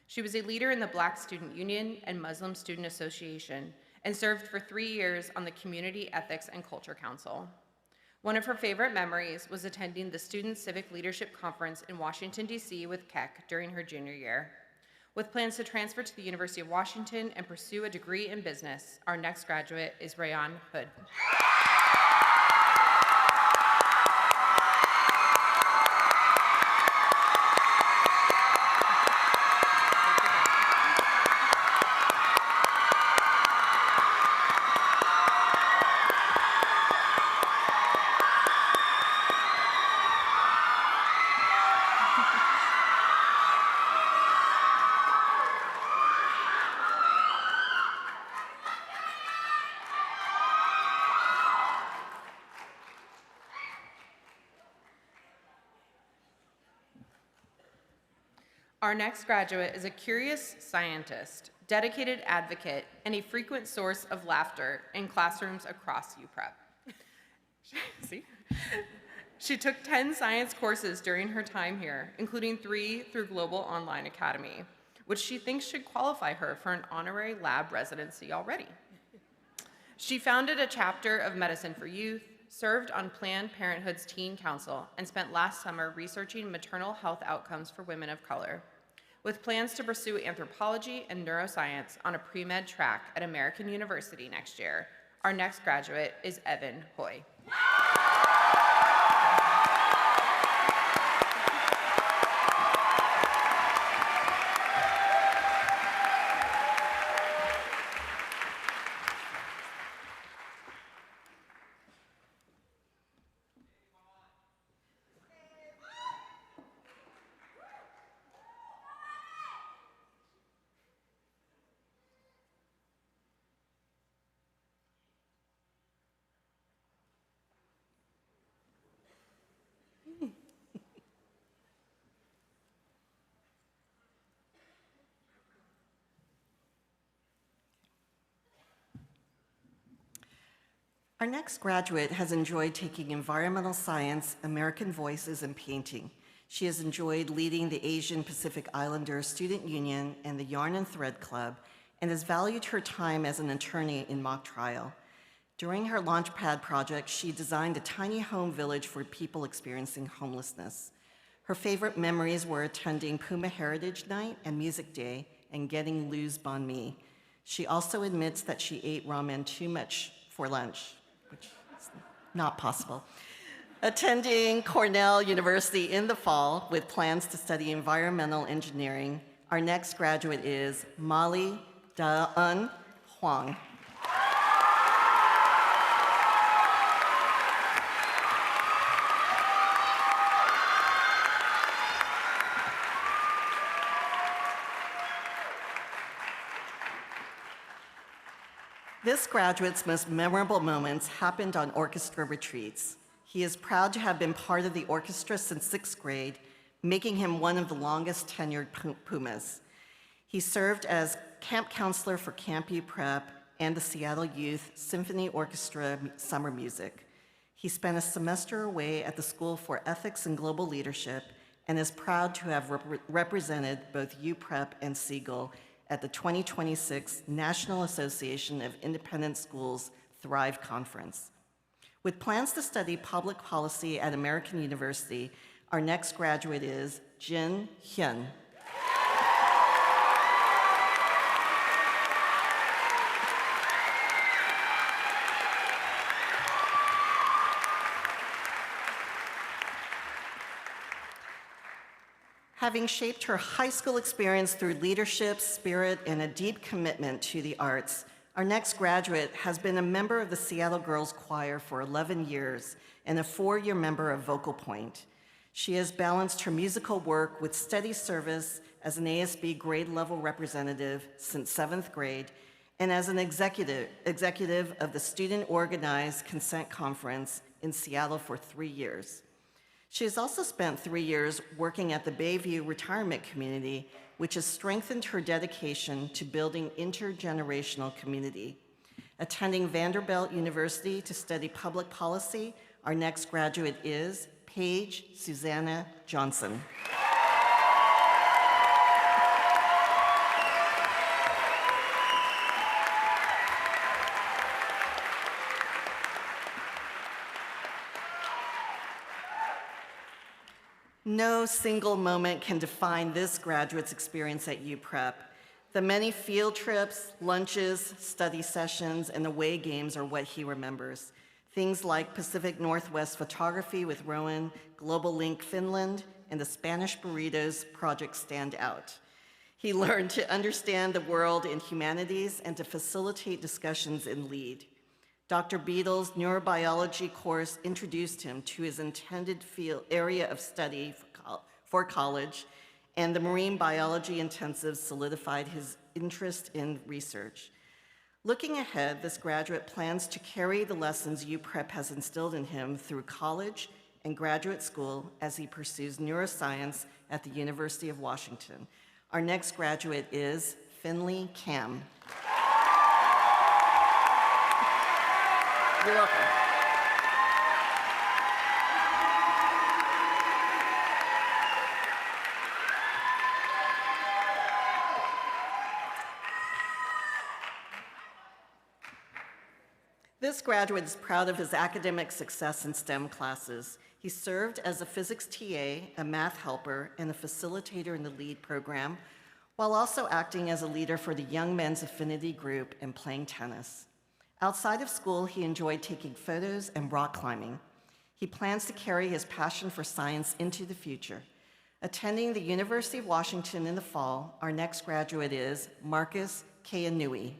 She was a leader in the Black Student Union and Muslim Student Association and served for 3 years on the Community Ethics and Culture Council. One of her favorite memories was attending the Student Civic Leadership Conference in Washington, D.C. with Keck during her junior year. With plans to transfer to the University of Washington and pursue a degree in business, our next graduate is Rayan Hood. Our next graduate is a curious scientist, dedicated advocate, and a frequent source of laughter in classrooms across UPrep. See? She took 10 science courses during her time here, including 3 through Global Online Academy, which she thinks should qualify her for an honorary lab residency already. She founded a chapter of Medicine for Youth, served on Planned Parenthood's Teen Council, and spent last summer researching maternal health outcomes for women of color. With plans to pursue anthropology and neuroscience on a pre-med track at American University next year, our next graduate is Evan Hoy. Our next graduate has enjoyed taking environmental science, American voices, and painting. She has enjoyed leading the Asian Pacific Islander Student Union and the Yarn and Thread Club, and has valued her time as an attorney in mock trial. During her Launchpad project, she designed a tiny home village for people experiencing homelessness. Her favorite memories were attending Puma Heritage Night and Music Day and getting Lou's banh mi. She also admits that she ate ramen too much for lunch, which is not possible. Attending Cornell University in the fall with plans to study environmental engineering, our next graduate is Molly Da-un Huang. This graduate's most memorable moments happened on orchestra retreats. He is proud to have been part of the orchestra since 6th grade, making him one of the longest tenured Pumas. He served as camp counselor for Camp UPrep and the Seattle Youth Symphony Orchestra Summer Music. He spent a semester away at the School for Ethics and Global Leadership and is proud to have represented both UPrep and Siegel at the 2026 National Association of Independent Schools Thrive Conference. With plans to study public policy at American University, our next graduate is Jin Hyun. Having shaped her high school experience through leadership, spirit, and a deep commitment to the arts, our next graduate has been a member of the Seattle Girls Choir for 11 years and a 4-year member of Vocal Point. She has balanced her musical work with steady service as an ASB grade level representative since 7th grade and as an executive of the Student Organized Consent Conference in Seattle for 3 years. She has also spent 3 years working at the Bayview Retirement Community, which has strengthened her dedication to building intergenerational community. Attending Vanderbilt University to study public policy, Our next graduate is Paige Susanna Johnson. No single moment can define this graduate's experience at UPrep. The many field trips, lunches, study sessions, and away games are what he remembers. Things like Pacific Northwest photography with Rowan, Global Link Finland, and the Spanish Burritos project stand out. He learned to understand the world in humanities and to facilitate discussions in LEAD. Dr. Beadle's neurobiology course introduced him to his intended field area of study for college, and the marine biology intensive solidified his interest in research. Looking ahead, this graduate plans to carry the lessons UPrep has instilled in him through college and graduate school as he pursues neuroscience at the University of Washington. Our next graduate is Finley Cam. You're welcome. This graduate is proud of his academic success in STEM classes. He served as a physics TA, a math helper, and a facilitator in the LEAD program, while also acting as a leader for the Young Men's Affinity Group and playing tennis. Outside of school, he enjoyed taking photos and rock climbing. He plans to carry his passion for science into the future. Attending the University of Washington in the fall, our next graduate is Marcus Kayanui.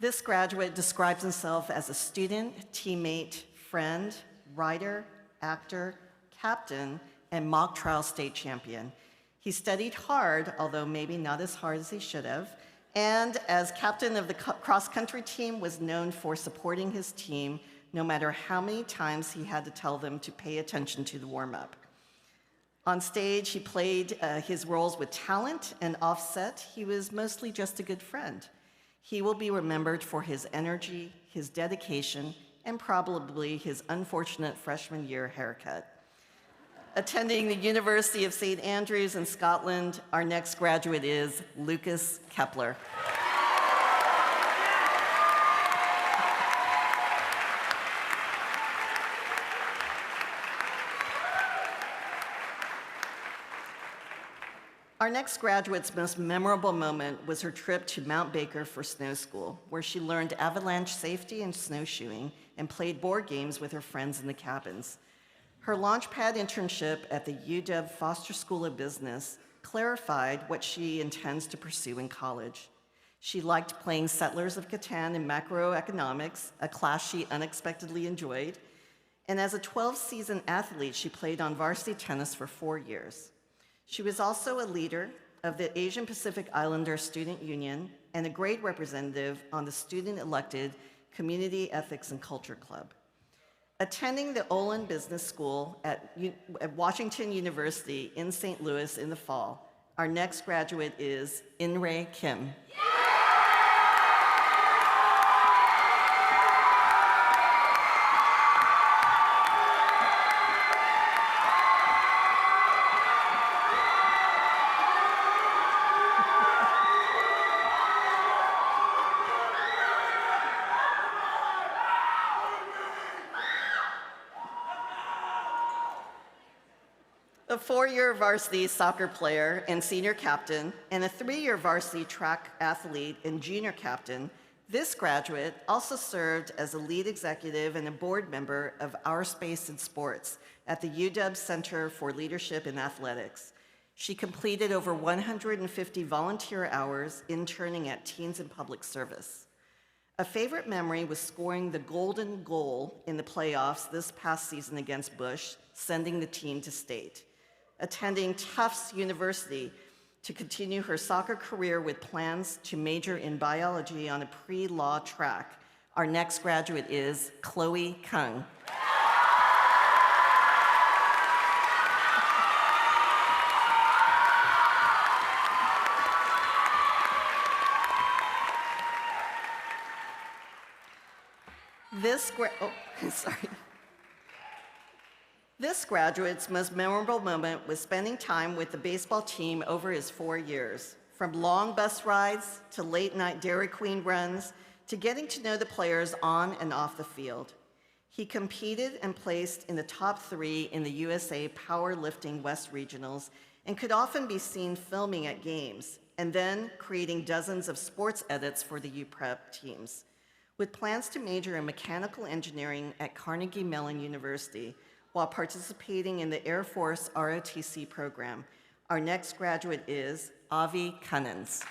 This graduate describes himself as a student, teammate, friend, writer, actor, captain, and mock trial state champion. He studied hard, although maybe not as hard as he should have, and as captain of the cross-country team was known for supporting his team no matter how many times he had to tell them to pay attention to the warm-up. On stage, he played his roles with talent, and offset, he was mostly just a good friend. He will be remembered for his energy, his dedication, and probably his unfortunate freshman year haircut. Attending the University of St. Andrews in Scotland, our next graduate is Lucas Kepler. Our next graduate's most memorable moment was her trip to Mount Baker for snow school, where she learned avalanche safety and snowshoeing and played board games with her friends in the cabins. Her Launchpad internship at the UW Foster School of Business clarified what she intends to pursue in college. She liked playing Settlers of Catan and macroeconomics, a class she unexpectedly enjoyed, and as a 12-season athlete, she played on varsity tennis for 4 years. She was also a leader of the Asian Pacific Islander Student Union and a grade representative on the student-elected Community Ethics and Culture Club. Attending the Olin Business School at Washington University in St. Louis in the fall, our next graduate is In-rae Kim. A 4-year varsity soccer player and senior captain, and a 3-year varsity track athlete and junior captain, this graduate also served as a lead executive and a board member of Our Space in Sports at the UW Center for Leadership in Athletics. She completed over 150 volunteer hours interning at Teens in Public Service. A favorite memory was scoring the golden goal in the playoffs this past season against Bush, sending the team to state. Attending Tufts University to continue her soccer career with plans to major in biology on a pre-law track. Our next graduate is Chloe Kung. Sorry. This graduate's most memorable moment was spending time with the baseball team over his 4 years. From long bus rides to late-night Dairy Queen runs to getting to know the players on and off the field. He competed and placed in the top 3 in the USA Powerlifting West Regionals and could often be seen filming at games and then creating dozens of sports edits for the UPrep teams. With plans to major in mechanical engineering at Carnegie Mellon University while participating in the Air Force ROTC program, our next graduate is Avi Cunnins.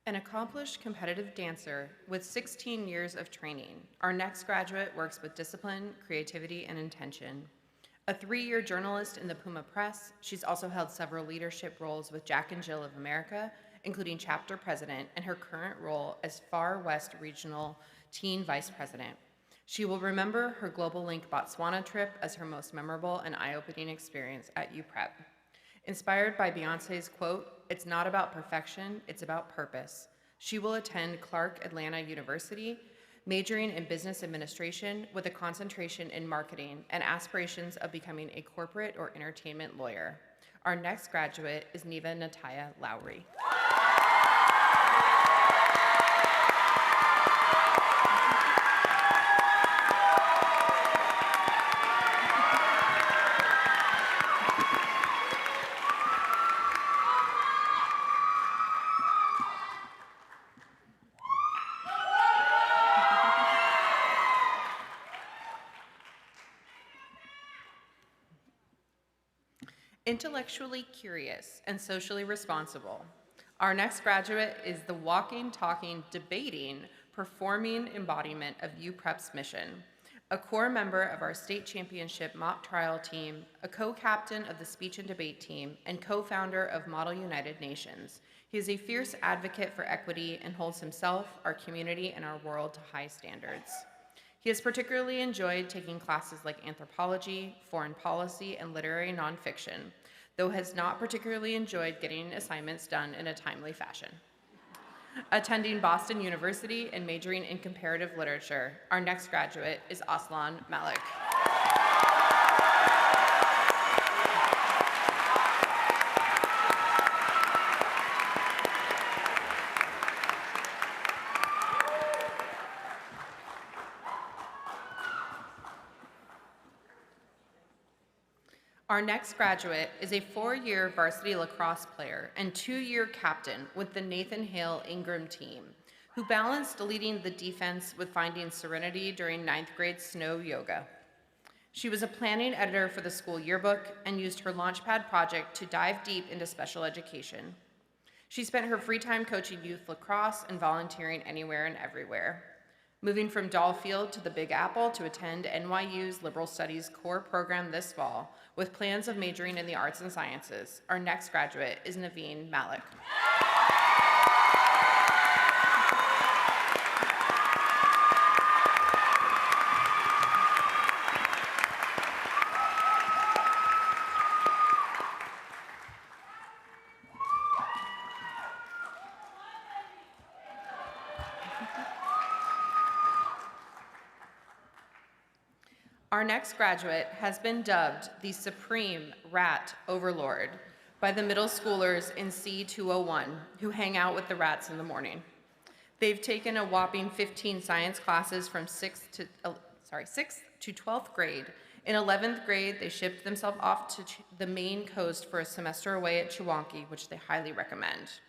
An accomplished competitive dancer with 16 years of training, our next graduate works with discipline, creativity, and intention. A 3-year journalist in the Puma Press, she's also held several leadership roles with Jack and Jill of America, including chapter president and her current role as Far West Regional Teen Vice President. She will remember her Global Link Botswana trip as her most memorable and eye-opening experience at UPrep. Inspired by Beyonce's quote, "It's not about perfection, it's about purpose," she will attend Clark Atlanta University, majoring in business administration with a concentration in marketing and aspirations of becoming a corporate or entertainment lawyer. Our next graduate is Neva Nataya Lowry. Intellectually curious and socially responsible, our next graduate is the walking, talking, debating, performing embodiment of UPrep's mission. A core member of our state championship mock trial team, a co-captain of the speech and debate team, and co-founder of Model United Nations. He is a fierce advocate for equity and holds himself, our community, and our world to high standards. He has particularly enjoyed taking classes like anthropology, foreign policy, and literary nonfiction, though has not particularly enjoyed getting assignments done in a timely fashion. Attending Boston University and majoring in comparative literature, our next graduate is Aslan Malik. Our next graduate is a 4-year varsity lacrosse player and 2-year captain with the Nathan Hale Ingram team, who balanced leading the defense with finding serenity during 9th grade snow yoga. She was a planning editor for the school yearbook and used her Launchpad project to dive deep into special education. She spent her free time coaching youth lacrosse and volunteering anywhere and everywhere. Moving from Dollfield to the Big Apple to attend NYU's Liberal Studies core program this fall, with plans of majoring in the arts and sciences, our next graduate is Naveen Malik. Our next graduate has been dubbed the Supreme Rat Overlord by the middle schoolers in C201 who hang out with the rats in the morning. They've taken a whopping 15 science classes from 6th to 12th grade. In 11th grade, they shipped themselves off to the Maine coast for a semester away at Chiwanki, which they highly recommend.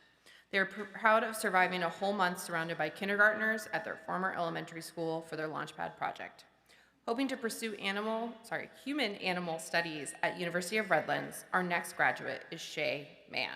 They are proud of surviving a whole month surrounded by kindergartners at their former elementary school for their Launchpad project. Hoping to pursue human-animal studies at University of Redlands, our next graduate is Shay Mann.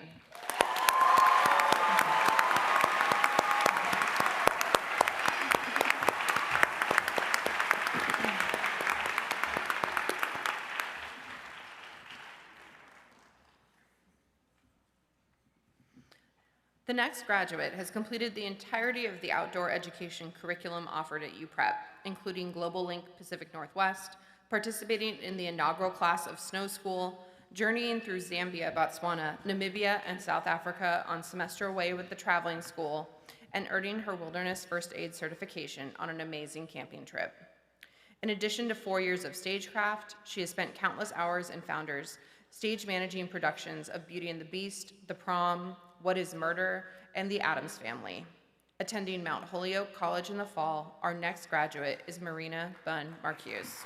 The next graduate has completed the entirety of the outdoor education curriculum offered at UPrep, including Global Link Pacific Northwest, participating in the inaugural class of Snow School, journeying through Zambia, Botswana, Namibia, and South Africa on semester away with the traveling school, and earning her wilderness first aid certification on an amazing camping trip. In addition to 4 years of stagecraft, she has spent countless hours in Founders, stage managing productions of Beauty and the Beast, The Prom, What is Murder, and The Addams Family. Attending Mount Holyoke College in the fall, our next graduate is Marina Bunn Marcuse.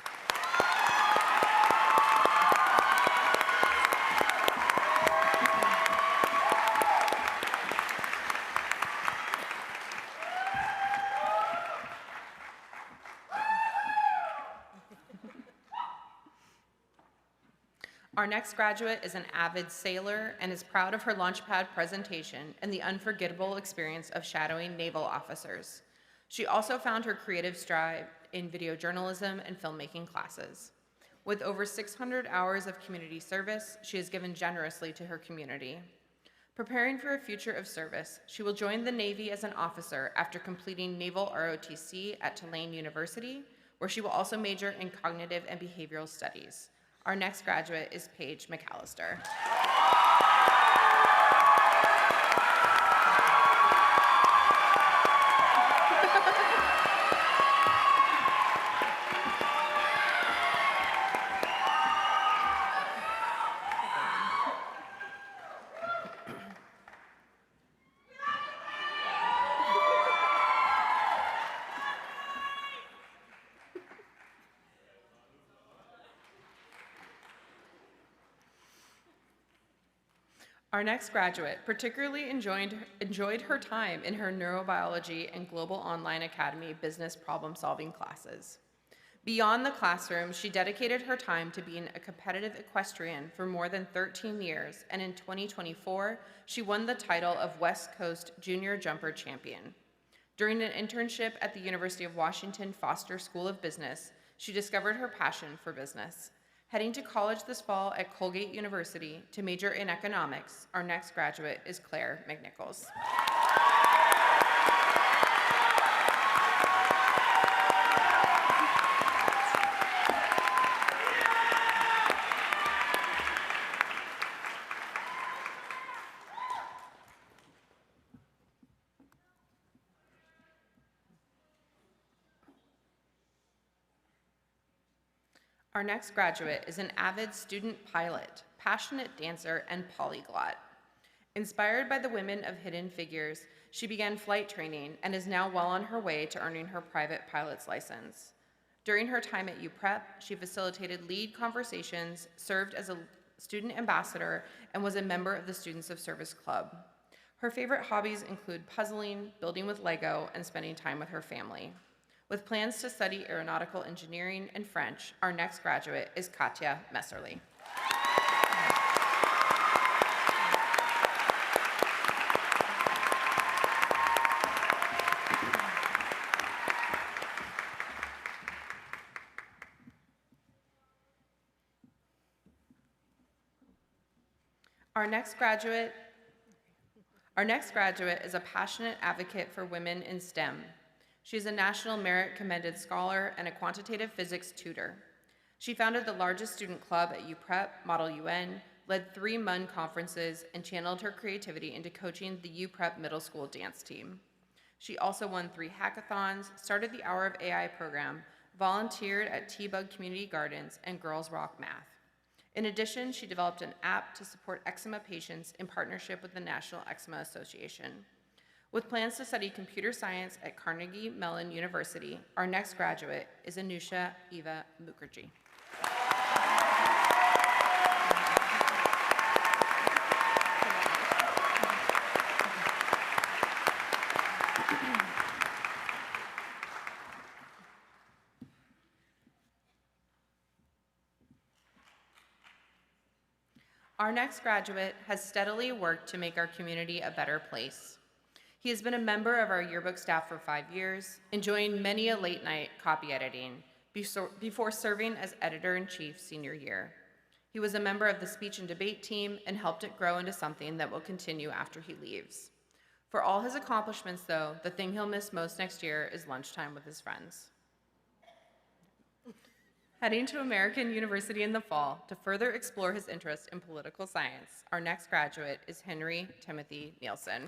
Our next graduate is an avid sailor and is proud of her Launchpad presentation and the unforgettable experience of shadowing naval officers. She also found her creative stride in video journalism and filmmaking classes. With over 600 hours of community service, she has given generously to her community. Preparing for a future of service, she will join the Navy as an officer after completing Naval ROTC at Tulane University, where she will also major in cognitive and behavioral studies. Our next graduate is Paige McAllister. Our next graduate particularly enjoyed her time in her neurobiology and Global Online Academy business problem-solving classes. Beyond the classroom, she dedicated her time to being a competitive equestrian for more than 13 years, and in 2024, she won the title of West Coast Junior Jumper Champion. During an internship at the University of Washington Foster School of Business, she discovered her passion for business. Heading to college this fall at Colgate University to major in economics, our next graduate is Claire McNichols. Our next graduate is an avid student pilot, passionate dancer, and polyglot. Inspired by the women of Hidden Figures, she began flight training and is now well on her way to earning her private pilot's license. During her time at UPrep, she facilitated lead conversations, served as a student ambassador, and was a member of the Students of Service Club. Her favorite hobbies include puzzling, building with Lego, and spending time with her family. With plans to study aeronautical engineering and French, our next graduate is Katya Messerly. Our next graduate is a passionate advocate for women in STEM. She is a National Merit Commended Scholar and a quantitative physics tutor. She founded the largest student club at UPrep, Model UN, led 3 MUN conferences, and channeled her creativity into coaching the UPrep middle school dance team. She also won 3 hackathons, started the Hour of AI program, volunteered at T-Bug Community Gardens, and Girls Rock Math. In addition, she developed an app to support eczema patients in partnership with the National Eczema Association. With plans to study computer science at Carnegie Mellon University, our next graduate is Anusha Eva Mukherjee. Our next graduate has steadily worked to make our community a better place. He has been a member of our yearbook staff for 5 years, enjoying many a late night copy editing before serving as editor-in-chief senior year. He was a member of the speech and debate team and helped it grow into something that will continue after he leaves. For all his accomplishments, though, the thing he'll miss most next year is lunchtime with his friends. Heading to American University in the fall to further explore his interest in political science, our next graduate is Henry Timothy Nielsen.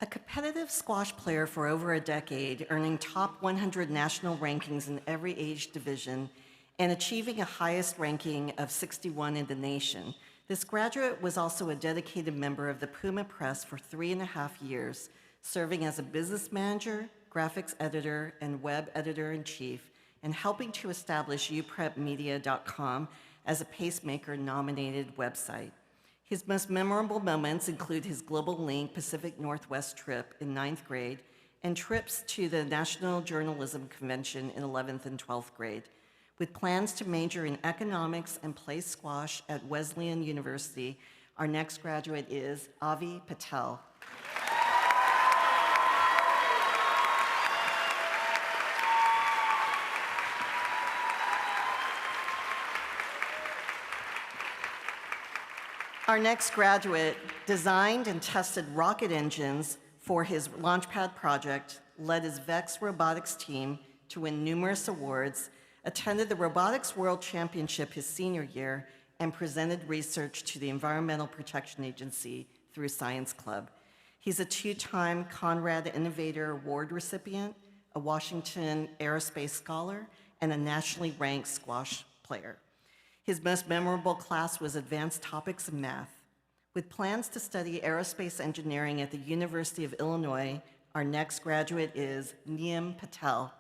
A competitive squash player for over a decade, earning top 100 national rankings in every age division and achieving a highest ranking of 61 in the nation, this graduate was also a dedicated member of the Puma Press for 3.5 years, serving as a business manager, graphics editor, and web editor-in-chief, and helping to establish uprepmedia.com as a Pacemaker-nominated website. His most memorable moments include his Global Link Pacific Northwest trip in 9th grade and trips to the National Journalism Convention in 11th and 12th grade. With plans to major in economics and play squash at Wesleyan University, our next graduate is Avi Patel. Our next graduate designed and tested rocket engines for his Launchpad project, led his VEX robotics team to win numerous awards, attended the Robotics World Championship his senior year, and presented research to the Environmental Protection Agency through Science Club. He's a 2-time Conrad Innovator Award recipient, a Washington Aerospace Scholar, and a nationally ranked squash player. His most memorable class was Advanced Topics in Math. With plans to study aerospace engineering at the University of Illinois, our next graduate is Neem Patel.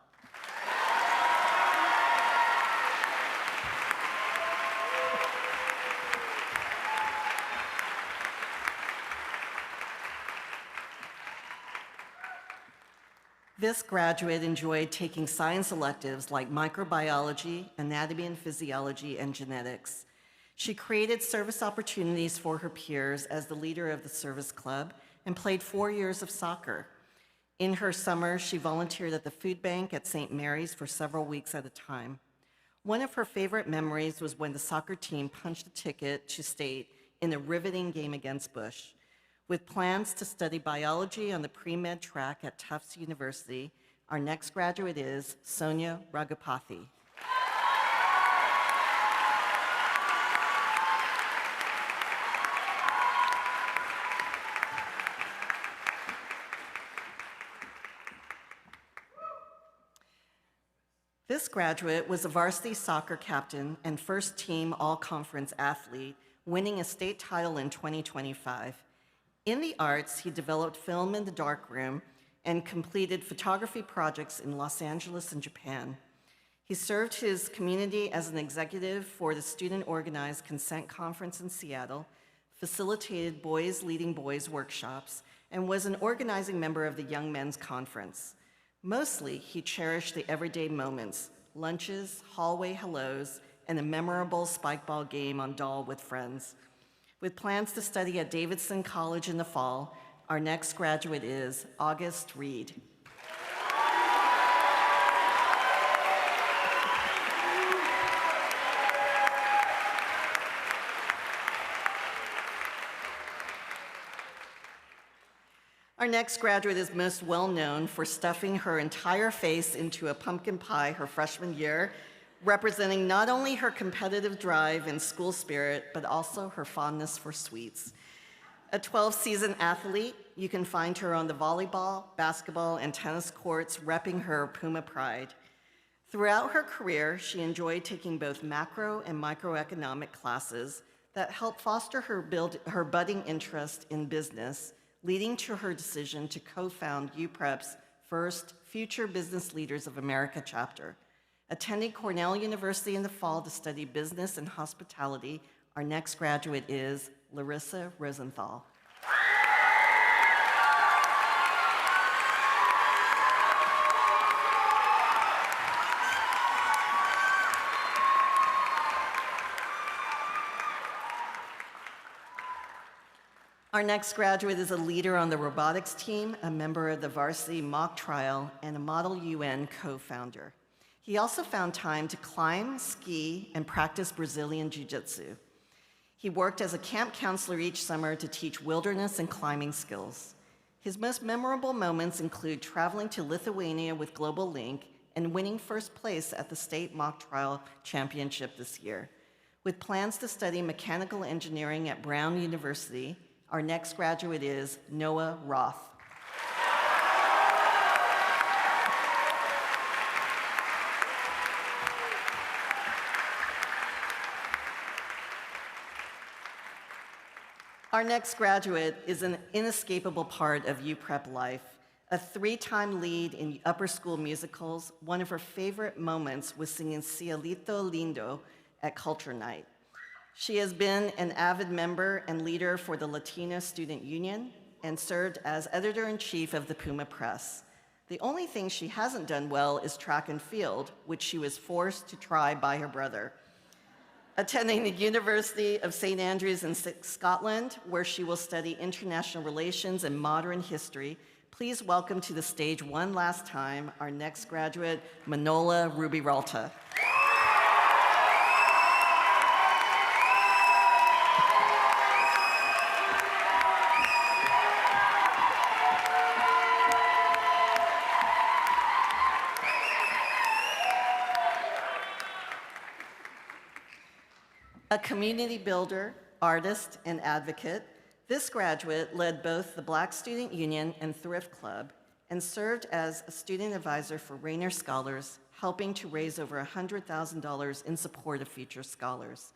This graduate enjoyed taking science electives like microbiology, anatomy and physiology, and genetics. She created service opportunities for her peers as the leader of the service club and played 4 years of soccer. In her summer, she volunteered at the food bank at St. Mary's for several weeks at a time. One of her favorite memories was when the soccer team punched a ticket to state in a riveting game against Bush. With plans to study biology on the pre-med track at Tufts University, our next graduate is Sonia Ragapathy. This graduate was a varsity soccer captain and first-team all-conference athlete, winning a state title in 2025. In the arts, he developed film in the darkroom and completed photography projects in Los Angeles and Japan. He served his community as an executive for the student-organized Consent Conference in Seattle, facilitated Boys Leading Boys workshops, and was an organizing member of the Young Men's Conference. Mostly, he cherished the everyday moments, lunches, hallway hellos, and a memorable spikeball game on Doll with friends. With plans to study at Davidson College in the fall, our next graduate is August Reed. Our next graduate is most well known for stuffing her entire face into a pumpkin pie her freshman year, representing not only her competitive drive and school spirit, but also her fondness for sweets. A 12-season athlete, you can find her on the volleyball, basketball, and tennis courts repping her Puma pride. Throughout her career, she enjoyed taking both macro and microeconomic classes that helped foster her budding interest in business, leading to her decision to co-found UPrep's first Future Business Leaders of America chapter. Attending Cornell University in the fall to study business and hospitality, our next graduate is Larissa Rosenthal. Our next graduate is a leader on the robotics team, a member of the varsity mock trial, and a Model UN co-founder. He also found time to climb, ski, and practice Brazilian Jiu-Jitsu. He worked as a camp counselor each summer to teach wilderness and climbing skills. His most memorable moments include traveling to Lithuania with Global Link and winning first place at the state mock trial championship this year. With plans to study mechanical engineering at Brown University, our next graduate is Noah Roth. Our next graduate is an inescapable part of UPrep life. A 3-time lead in upper school musicals, one of her favorite moments was singing Cielito Lindo at Culture Night. She has been an avid member and leader for the Latino Student Union and served as editor-in-chief of the Puma Press. The only thing she hasn't done well is track and field, which she was forced to try by her brother. Attending the University of St. Andrews in Scotland, where she will study international relations and modern history, please welcome to the stage one last time our next graduate, Manola Rubiralta. A community builder, artist, and advocate, this graduate led both the Black Student Union and Thrift Club and served as a student advisor for Rainier Scholars, helping to raise over $100,000 in support of future scholars.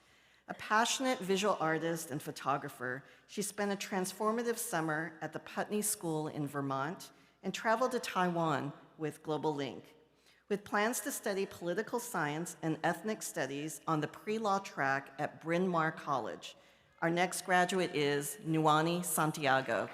A passionate visual artist and photographer, she spent a transformative summer at the Putney School in Vermont and traveled to Taiwan with Global Link. With plans to study political science and ethnic studies on the pre-law track at Bryn Mawr College, our next graduate is Nuani Santiago.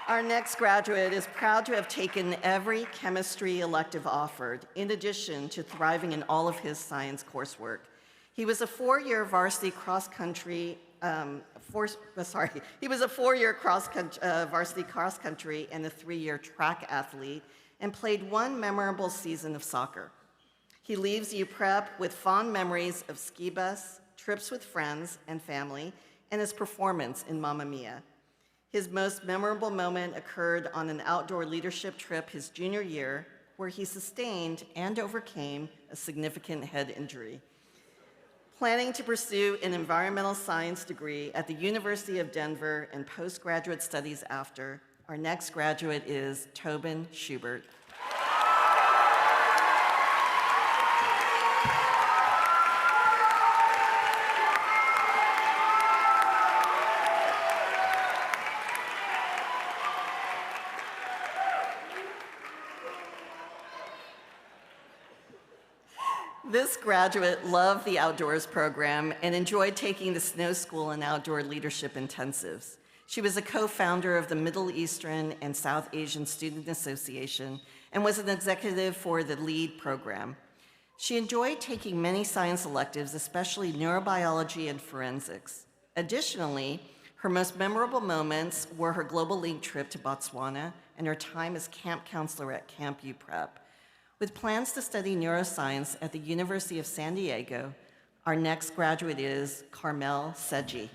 Our next graduate is proud to have taken every chemistry elective offered, in addition to thriving in all of his science coursework. He was a four-year varsity cross-country, varsity cross-country and a 3-year track athlete, and played one memorable season of soccer. He leaves UPrep with fond memories of ski bus, trips with friends and family, and his performance in Mamma Mia. His most memorable moment occurred on an outdoor leadership trip his junior year, where he sustained and overcame a significant head injury. Planning to pursue an environmental science degree at the University of Denver and postgraduate studies after, our next graduate is Tobin Schubert. This graduate loved the outdoors program and enjoyed taking the snow school and outdoor leadership intensives. She was a co-founder of the Middle Eastern and South Asian Student Association and was an executive for the LEAD program. She enjoyed taking many science electives, especially neurobiology and forensics. Additionally, her most memorable moments were her Global Link trip to Botswana and her time as camp counselor at Camp UPrep. With plans to study neuroscience at the University of San Diego, our next graduate is Carmel Seji.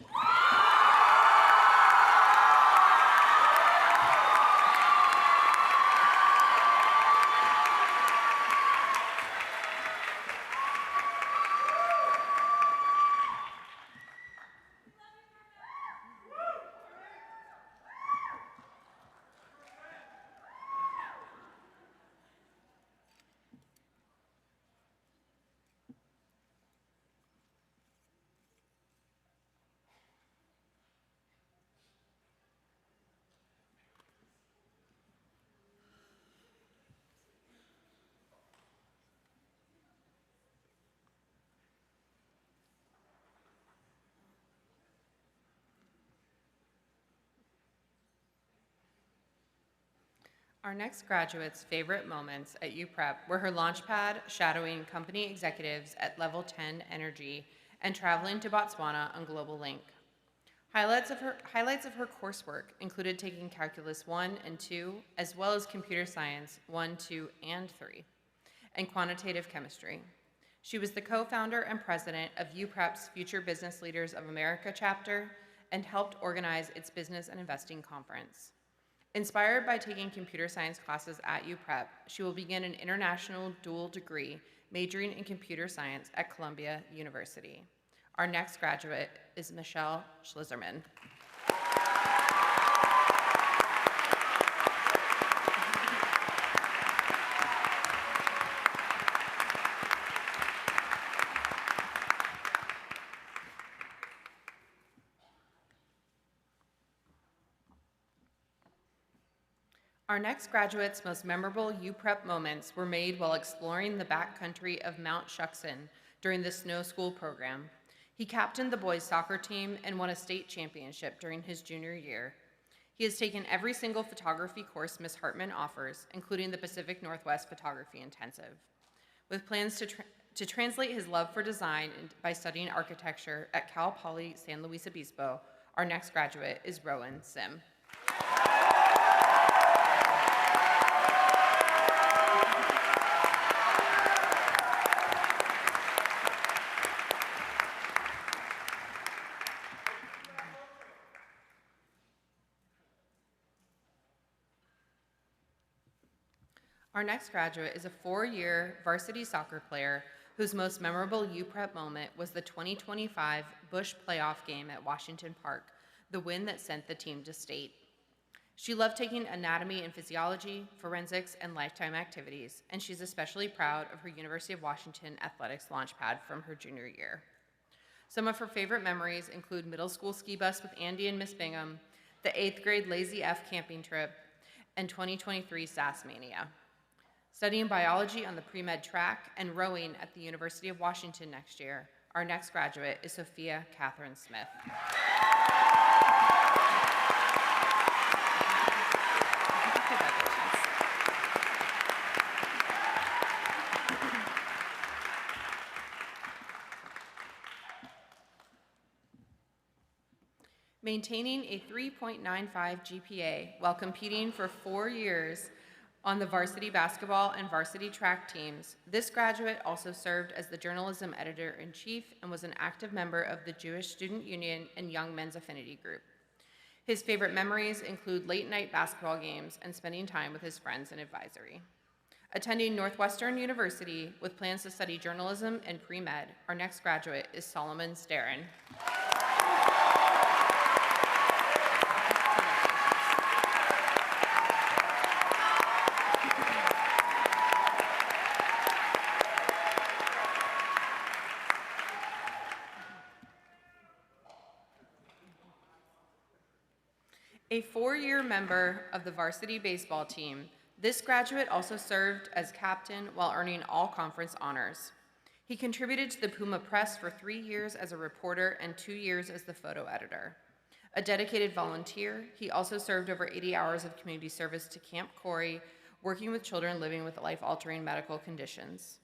Our next graduate's favorite moments at UPrep were her launchpad shadowing company executives at Level 10 Energy and traveling to Botswana on Global Link. Highlights of her coursework included taking Calculus 1 and 2, as well as Computer Science 1, 2, and 3, and Quantitative Chemistry. She was the co-founder and president of UPrep's Future Business Leaders of America chapter and helped organize its Business and Investing Conference. Inspired by taking computer science classes at UPrep, she will begin an international dual degree majoring in computer science at Columbia University. Our next graduate is Michelle Schlizerman. Our next graduate's most memorable UPrep moments were made while exploring the backcountry of Mount Shuksan during the Snow School program. He captained the boys' soccer team and won a state championship during his junior year. He has taken every single photography course Ms. Hartman offers, including the Pacific Northwest Photography Intensive. With plans to translate his love for design by studying architecture at Cal Poly San Luis Obispo, our next graduate is Rowan Sim. Our next graduate is a four-year varsity soccer player whose most memorable UPrep moment was the 2025 Bush playoff game at Washington Park, the win that sent the team to state. She loved taking anatomy and physiology, forensics, and lifetime activities, and she's especially proud of her University of Washington athletics launchpad from her junior year. Some of her favorite memories include middle school ski bus with Andy and Miss Bingham, the 8th grade Lazy F camping trip, and 2023 SAS Mania. Studying biology on the pre-med track and rowing at the University of Washington next year, our next graduate is Sophia Catherine Smith. Maintaining a 3.95 GPA while competing for 4 years on the varsity basketball and varsity track teams, this graduate also served as the journalism editor-in-chief and was an active member of the Jewish Student Union and Young Men's Affinity Group. His favorite memories include late-night basketball games and spending time with his friends in advisory. Attending Northwestern University with plans to study journalism and pre-med, our next graduate is Solomon Starren. A 4-year member of the varsity baseball team, this graduate also served as captain while earning all conference honors. He contributed to the Puma Press for 3 years as a reporter and 2 years as the photo editor. A dedicated volunteer, he also served over 80 hours of community service to Camp Corey, working with children living with life-altering medical conditions.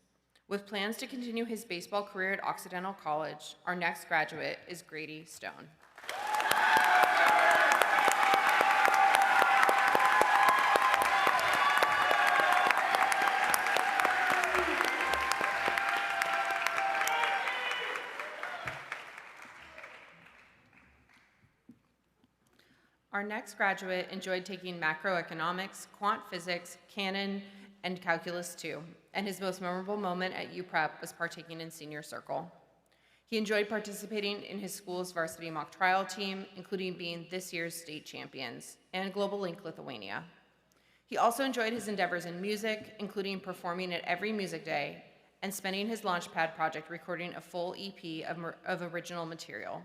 With plans to continue his baseball career at Occidental College, our next graduate is Grady Stone. Our next graduate enjoyed taking macroeconomics, quant physics, canon, and calculus 2, and his most memorable moment at UPrep was partaking in senior circle. He enjoyed participating in his school's varsity mock trial team, including being this year's state champions, and Global Link Lithuania. He also enjoyed his endeavors in music, including performing at every music day, and spending his Launchpad project recording a full EP of original material.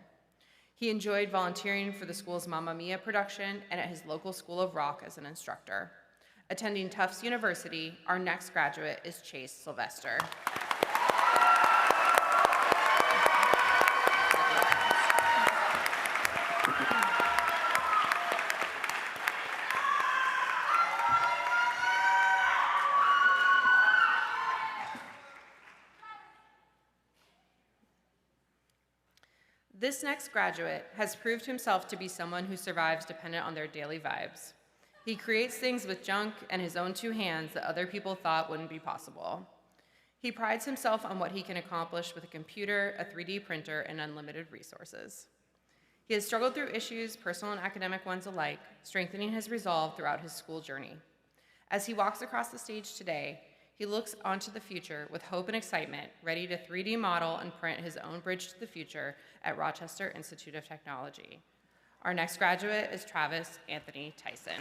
He enjoyed volunteering for the school's Mamma Mia production and at his local school of rock as an instructor. Attending Tufts University, our next graduate is Chase Sylvester. This next graduate has proved himself to be someone who survives dependent on their daily vibes. He creates things with junk and his own two hands that other people thought wouldn't be possible. He prides himself on what he can accomplish with a computer, a 3D printer, and unlimited resources. He has struggled through issues, personal and academic ones alike, strengthening his resolve throughout his school journey. As he walks across the stage today, he looks onto the future with hope and excitement, ready to 3D model and print his own bridge to the future at Rochester Institute of Technology. Our next graduate is Travis Anthony Tyson.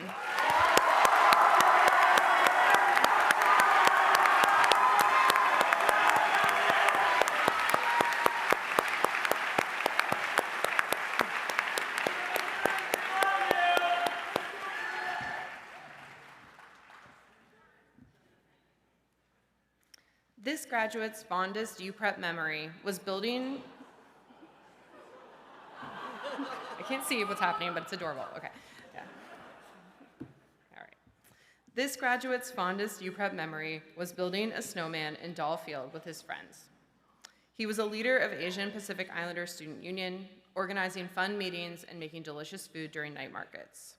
This graduate's fondest UPrep memory was building. I can't see what's happening, but it's adorable. Okay. Yeah. All right. This graduate's fondest UPrep memory was building a snowman in Doll Field with his friends. He was a leader of Asian Pacific Islander Student Union, organizing fun meetings and making delicious food during night markets.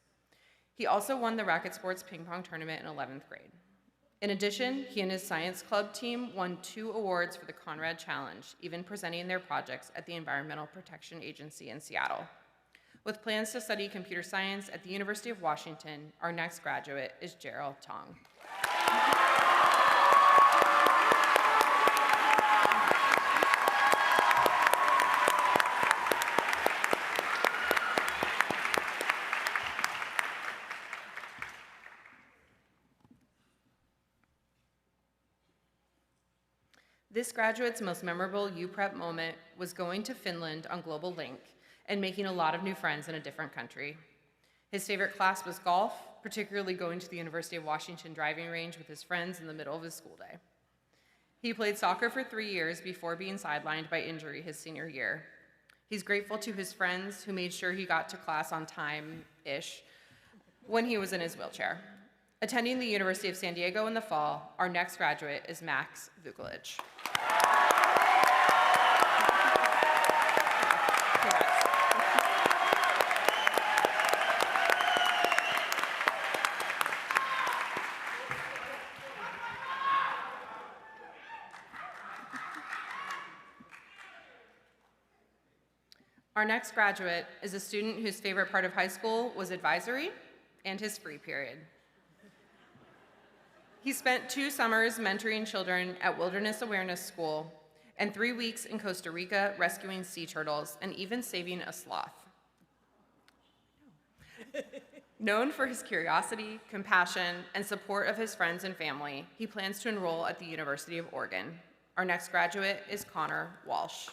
He also won the racket sports ping pong tournament in 11th grade. In addition, he and his science club team won 2 awards for the Conrad Challenge, even presenting their projects at the Environmental Protection Agency in Seattle. With plans to study computer science at the University of Washington, our next graduate is Gerald Tong. This graduate's most memorable UPrep moment was going to Finland on Global Link and making a lot of new friends in a different country. His favorite class was golf, particularly going to the University of Washington driving range with his friends in the middle of his school day. He played soccer for 3 years before being sidelined by injury his senior year. He's grateful to his friends who made sure he got to class on time-ish when he was in his wheelchair. Attending the University of San Diego in the fall, our next graduate is Max Vukolich. Our next graduate is a student whose favorite part of high school was advisory and his free period. He spent 2 summers mentoring children at Wilderness Awareness School and 3 weeks in Costa Rica rescuing sea turtles and even saving a sloth. Known for his curiosity, compassion, and support of his friends and family, he plans to enroll at the University of Oregon. Our next graduate is Connor Walsh.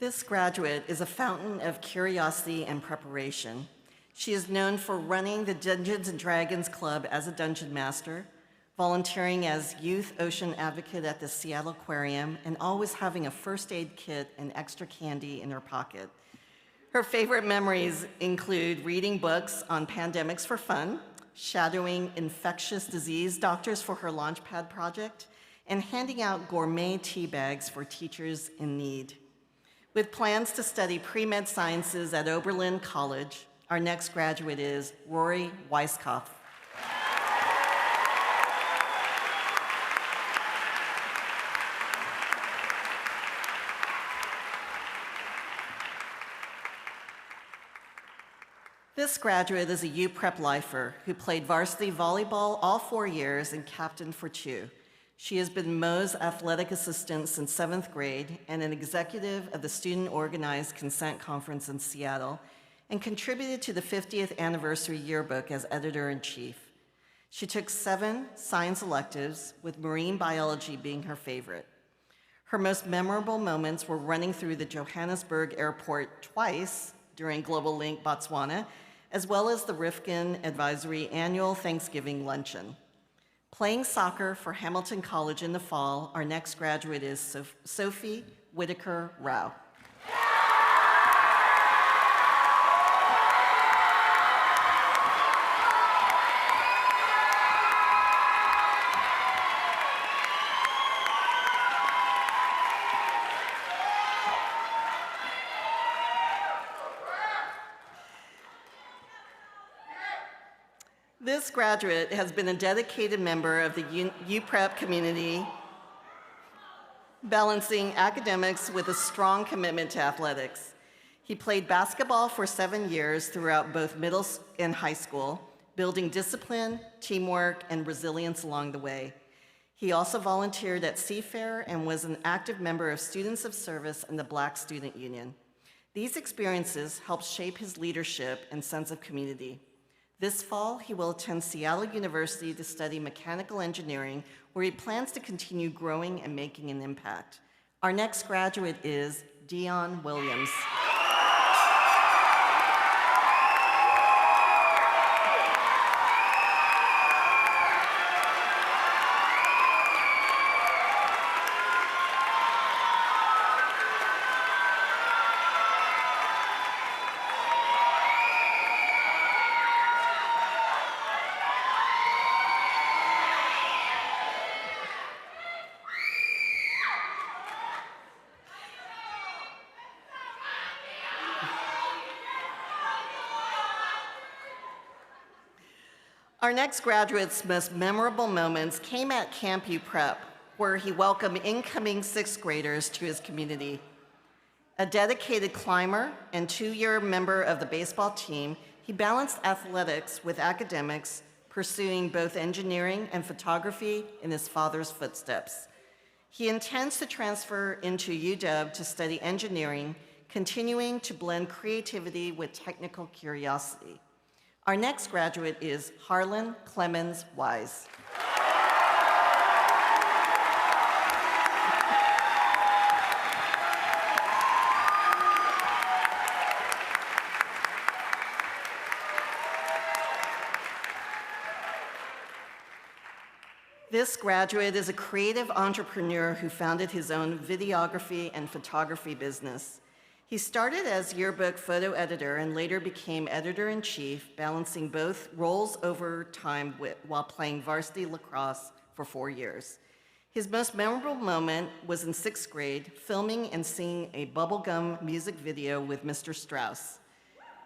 This graduate is a fountain of curiosity and preparation. She is known for running the Dungeons and Dragons Club as a dungeon master, volunteering as youth ocean advocate at the Seattle Aquarium, and always having a first aid kit and extra candy in her pocket. Her favorite memories include reading books on pandemics for fun, shadowing infectious disease doctors for her Launchpad project, and handing out gourmet tea bags for teachers in need. With plans to study pre-med sciences at Oberlin College, our next graduate is Rory Weiskopf. This graduate is a UPrep lifer who played varsity volleyball all 4 years and captained for 2. She has been Mo's athletic assistant since 7th grade and an executive of the Student Organized Consent Conference in Seattle, and contributed to the 50th anniversary yearbook as editor-in-chief. She took 7 science electives, with marine biology being her favorite. Her most memorable moments were running through the Johannesburg airport twice during Global Link Botswana, as well as the Rifkin Advisory Annual Thanksgiving Luncheon. Playing soccer for Hamilton College in the fall, our next graduate is Sophie Whitaker Rao. This graduate has been a dedicated member of the UPrep community, balancing academics with a strong commitment to athletics. He played basketball for 7 years throughout both middle and high school, building discipline, teamwork, and resilience along the way. He also volunteered at Seafair and was an active member of Students of Service and the Black Student Union. These experiences helped shape his leadership and sense of community. This fall, he will attend Seattle University to study mechanical engineering, where he plans to continue growing and making an impact. Our next graduate is Dion Williams. Our next graduate's most memorable moments came at Camp UPrep, where he welcomed incoming 6th graders to his community. A dedicated climber and 2-year member of the baseball team, he balanced athletics with academics, pursuing both engineering and photography in his father's footsteps. He intends to transfer into UW to study engineering, continuing to blend creativity with technical curiosity. Our next graduate is Harlan Clemens Wise. This graduate is a creative entrepreneur who founded his own videography and photography business. He started as yearbook photo editor and later became editor-in-chief, balancing both roles over time while playing varsity lacrosse for 4 years. His most memorable moment was in 6th grade, filming and singing a bubblegum music video with Mr. Strauss.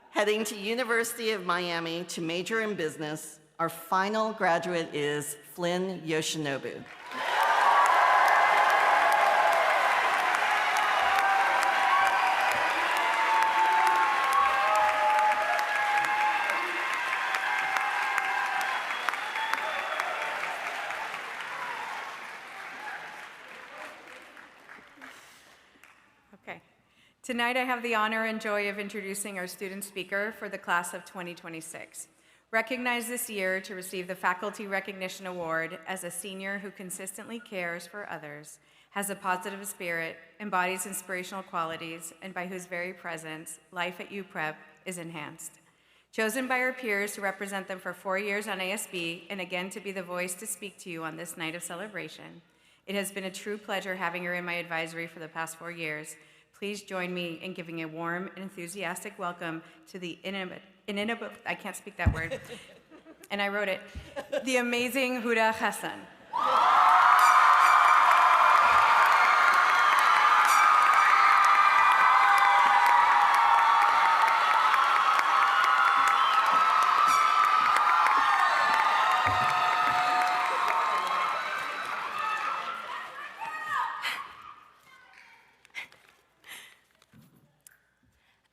Heading to University of Miami to major in business, our final graduate is Flynn Yoshinobu. Tonight, I have the honor and joy of introducing our student speaker for the class of 2026. Recognized this year to receive the Faculty Recognition Award as a senior who consistently cares for others, has a positive spirit, embodies inspirational qualities, and by whose very presence, life at UPrep is enhanced. Chosen by her peers to represent them for 4 years on ASB and again to be the voice to speak to you on this night of celebration, it has been a true pleasure having her in my advisory for the past 4 years. Please join me in giving a warm and enthusiastic welcome to the I can't speak that word, and I wrote it, the amazing Huda Hassan.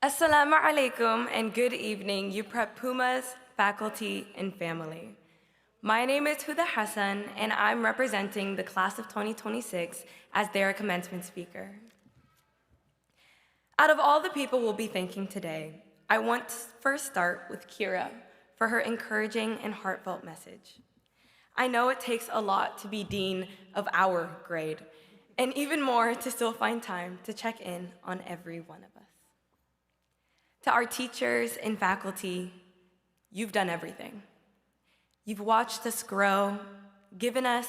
Assalamu alaikum and good evening, UPrep Pumas, faculty, and family. My name is Huda Hassan, and I'm representing the class of 2026 as their commencement speaker. Out of all the people we'll be thanking today, I want to first start with Kira for her encouraging and heartfelt message. I know it takes a lot to be dean of our grade, and even more to still find time to check in on every one of us. To our teachers and faculty, you've done everything. You've watched us grow, given us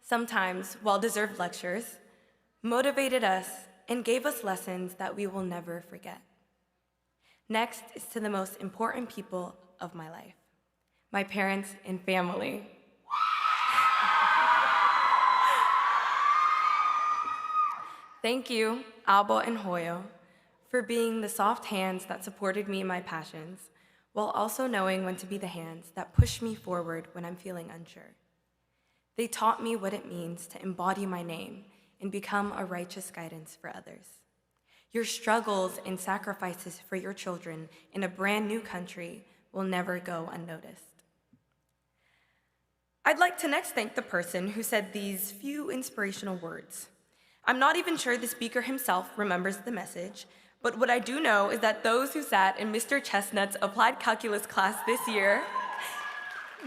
sometimes well-deserved lectures, motivated us, and gave us lessons that we will never forget. Next is to the most important people of my life, my parents and family. Thank you, Alba and Hoyo, for being the soft hands that supported me in my passions, while also knowing when to be the hands that push me forward when I'm feeling unsure. They taught me what it means to embody my name and become a righteous guidance for others. Your struggles and sacrifices for your children in a brand new country will never go unnoticed. I'd like to next thank the person who said these few inspirational words. I'm not even sure the speaker himself remembers the message, but what I do know is that those who sat in Mr. Chestnut's applied calculus class this year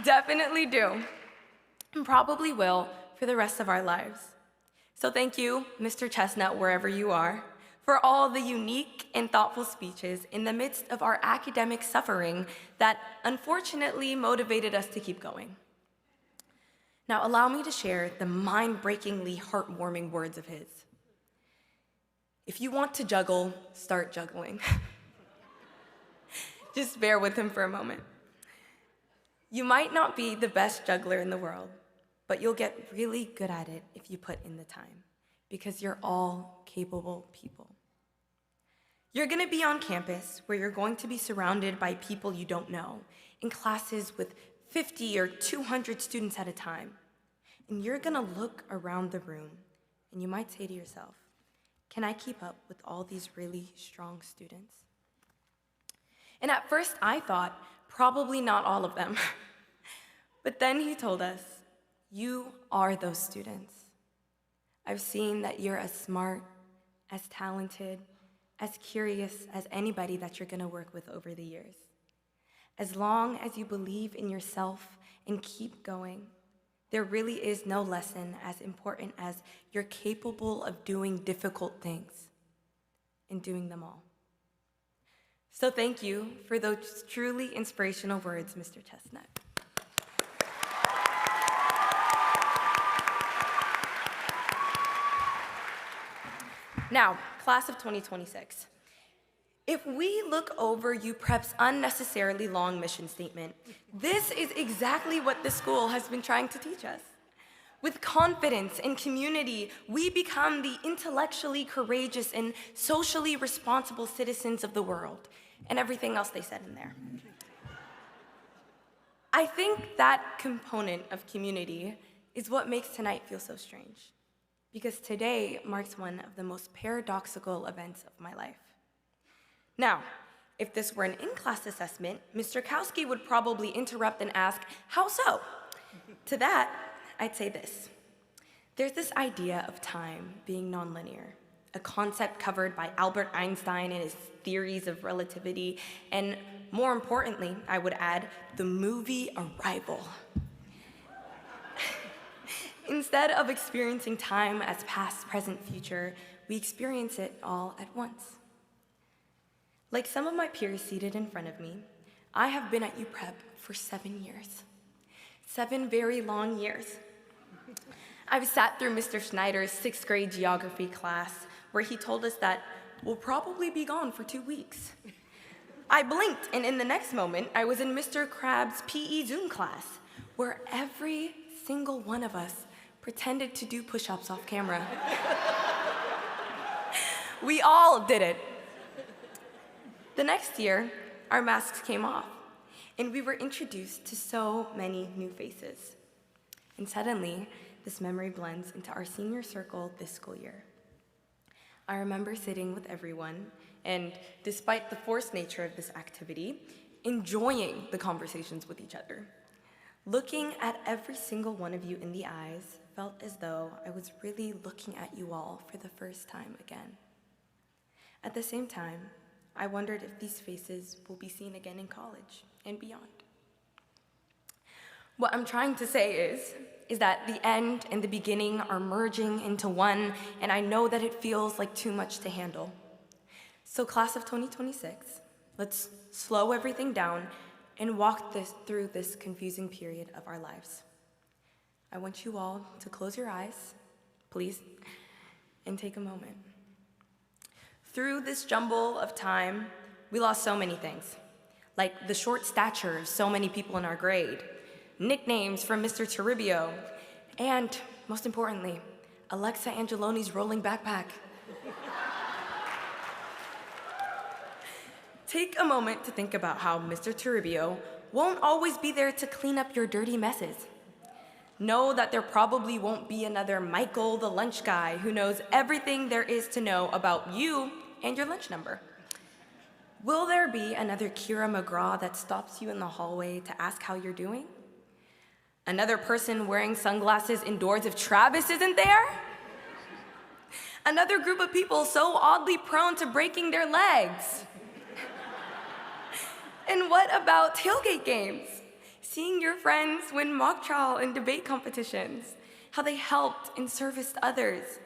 definitely do, and probably will for the rest of our lives. So thank you, Mr. Chestnut, wherever you are, for all the unique and thoughtful speeches in the midst of our academic suffering that unfortunately motivated us to keep going. Now allow me to share the mind-breakingly heartwarming words of his. If you want to juggle, start juggling. Just bear with him for a moment. You might not be the best juggler in the world, but you'll get really good at it if you put in the time, because you're all capable people. You're gonna be on campus where you're going to be surrounded by people you don't know, in classes with 50 or 200 students at a time. And you're gonna look around the room, and you might say to yourself, can I keep up with all these really strong students? And at first I thought, probably not all of them. But then he told us, you are those students. I've seen that you're as smart, as talented, as curious as anybody that you're gonna work with over the years. As long as you believe in yourself and keep going, there really is no lesson as important as you're capable of doing difficult things and doing them all. So thank you for those truly inspirational words, Mr. Chestnut. Now, class of 2026. If we look over UPrep's unnecessarily long mission statement, this is exactly what the school has been trying to teach us. With confidence and community, we become the intellectually courageous and socially responsible citizens of the world, and everything else they said in there. I think that component of community is what makes tonight feel so strange, because today marks one of the most paradoxical events of my life. Now, if this were an in-class assessment, Mr. Kowski would probably interrupt and ask, how so? To that, I'd say this. There's this idea of time being nonlinear, a concept covered by Albert Einstein and his theories of relativity, and more importantly, I would add, the movie Arrival. Instead of experiencing time as past, present, future, we experience it all at once. Like some of my peers seated in front of me, I have been at UPrep for 7 years. 7 very long years. I've sat through Mr. Schneider's 6th grade geography class, where he told us that we'll probably be gone for 2 weeks. I blinked, and in the next moment, I was in Mr. Crab's PE Zoom class, where every single one of us pretended to do push-ups off camera. We all did it. The next year, our masks came off, and we were introduced to so many new faces. And suddenly, this memory blends into our senior circle this school year. I remember sitting with everyone, and despite the forced nature of this activity, enjoying the conversations with each other. Looking at every single one of you in the eyes felt as though I was really looking at you all for the first time again. At the same time, I wondered if these faces will be seen again in college and beyond. What I'm trying to say is that the end and the beginning are merging into one, and I know that it feels like too much to handle. So class of 2026, let's slow everything down and walk through this confusing period of our lives. I want you all to close your eyes, please, and take a moment. Through this jumble of time, we lost so many things, like the short stature of so many people in our grade, nicknames from Mr. Toribio, and, most importantly, Alexa Angeloni's rolling backpack. Take a moment to think about how Mr. Toribio won't always be there to clean up your dirty messes. Know that there probably won't be another Michael the lunch guy who knows everything there is to know about you and your lunch number. Will there be another Kira McGraw that stops you in the hallway to ask how you're doing? Another person wearing sunglasses indoors if Travis isn't there? Another group of people so oddly prone to breaking their legs? And what about tailgate games? Seeing your friends win mock trial and debate competitions, how they helped and serviced others.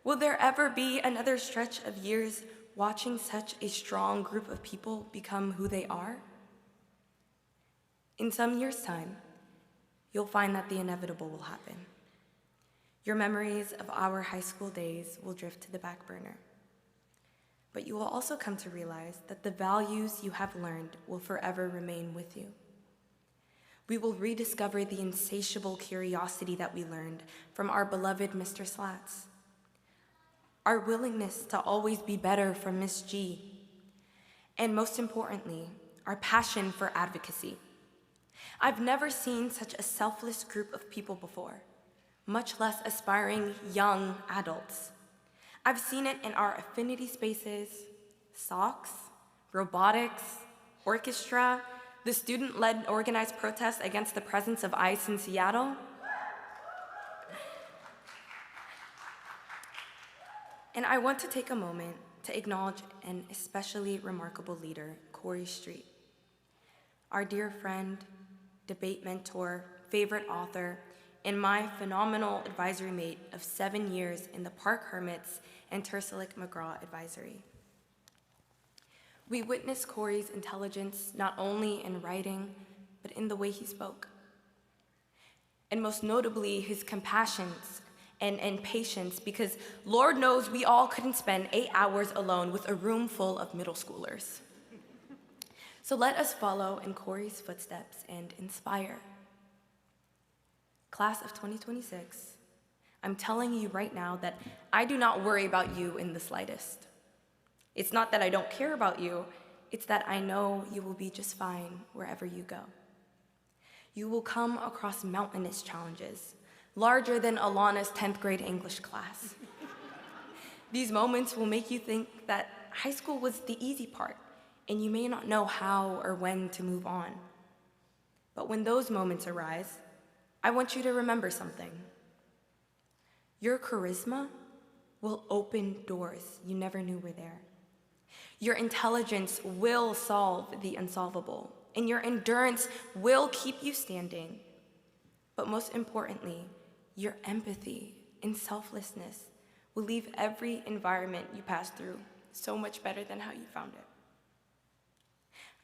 Will there ever be another stretch of years watching such a strong group of people become who they are? In some years' time, you'll find that the inevitable will happen. Your memories of our high school days will drift to the back burner. But you will also come to realize that the values you have learned will forever remain with you. We will rediscover the insatiable curiosity that we learned from our beloved Mr. Slats. Our willingness to always be better from Miss G. And most importantly, our passion for advocacy. I've never seen such a selfless group of people before, much less aspiring young adults. I've seen it in our affinity spaces, socks, robotics, orchestra, the student-led organized protest against the presence of ICE in Seattle. And I want to take a moment to acknowledge an especially remarkable leader, Corey Street. Our dear friend, debate mentor, favorite author, and my phenomenal advisory mate of 7 years in the Park Hermits and Tersilik McGraw Advisory. We witnessed Corey's intelligence not only in writing, but in the way he spoke. And most notably, his compassion and patience, because Lord knows we all couldn't spend 8 hours alone with a room full of middle schoolers. So let us follow in Corey's footsteps and inspire. Class of 2026, I'm telling you right now that I do not worry about you in the slightest. It's not that I don't care about you, it's that I know you will be just fine wherever you go. You will come across mountainous challenges, larger than Alana's 10th grade English class. These moments will make you think that high school was the easy part, and you may not know how or when to move on. But when those moments arise, I want you to remember something. Your charisma will open doors you never knew were there. Your intelligence will solve the unsolvable, and your endurance will keep you standing. But most importantly, Your empathy and selflessness will leave every environment you pass through so much better than how you found it.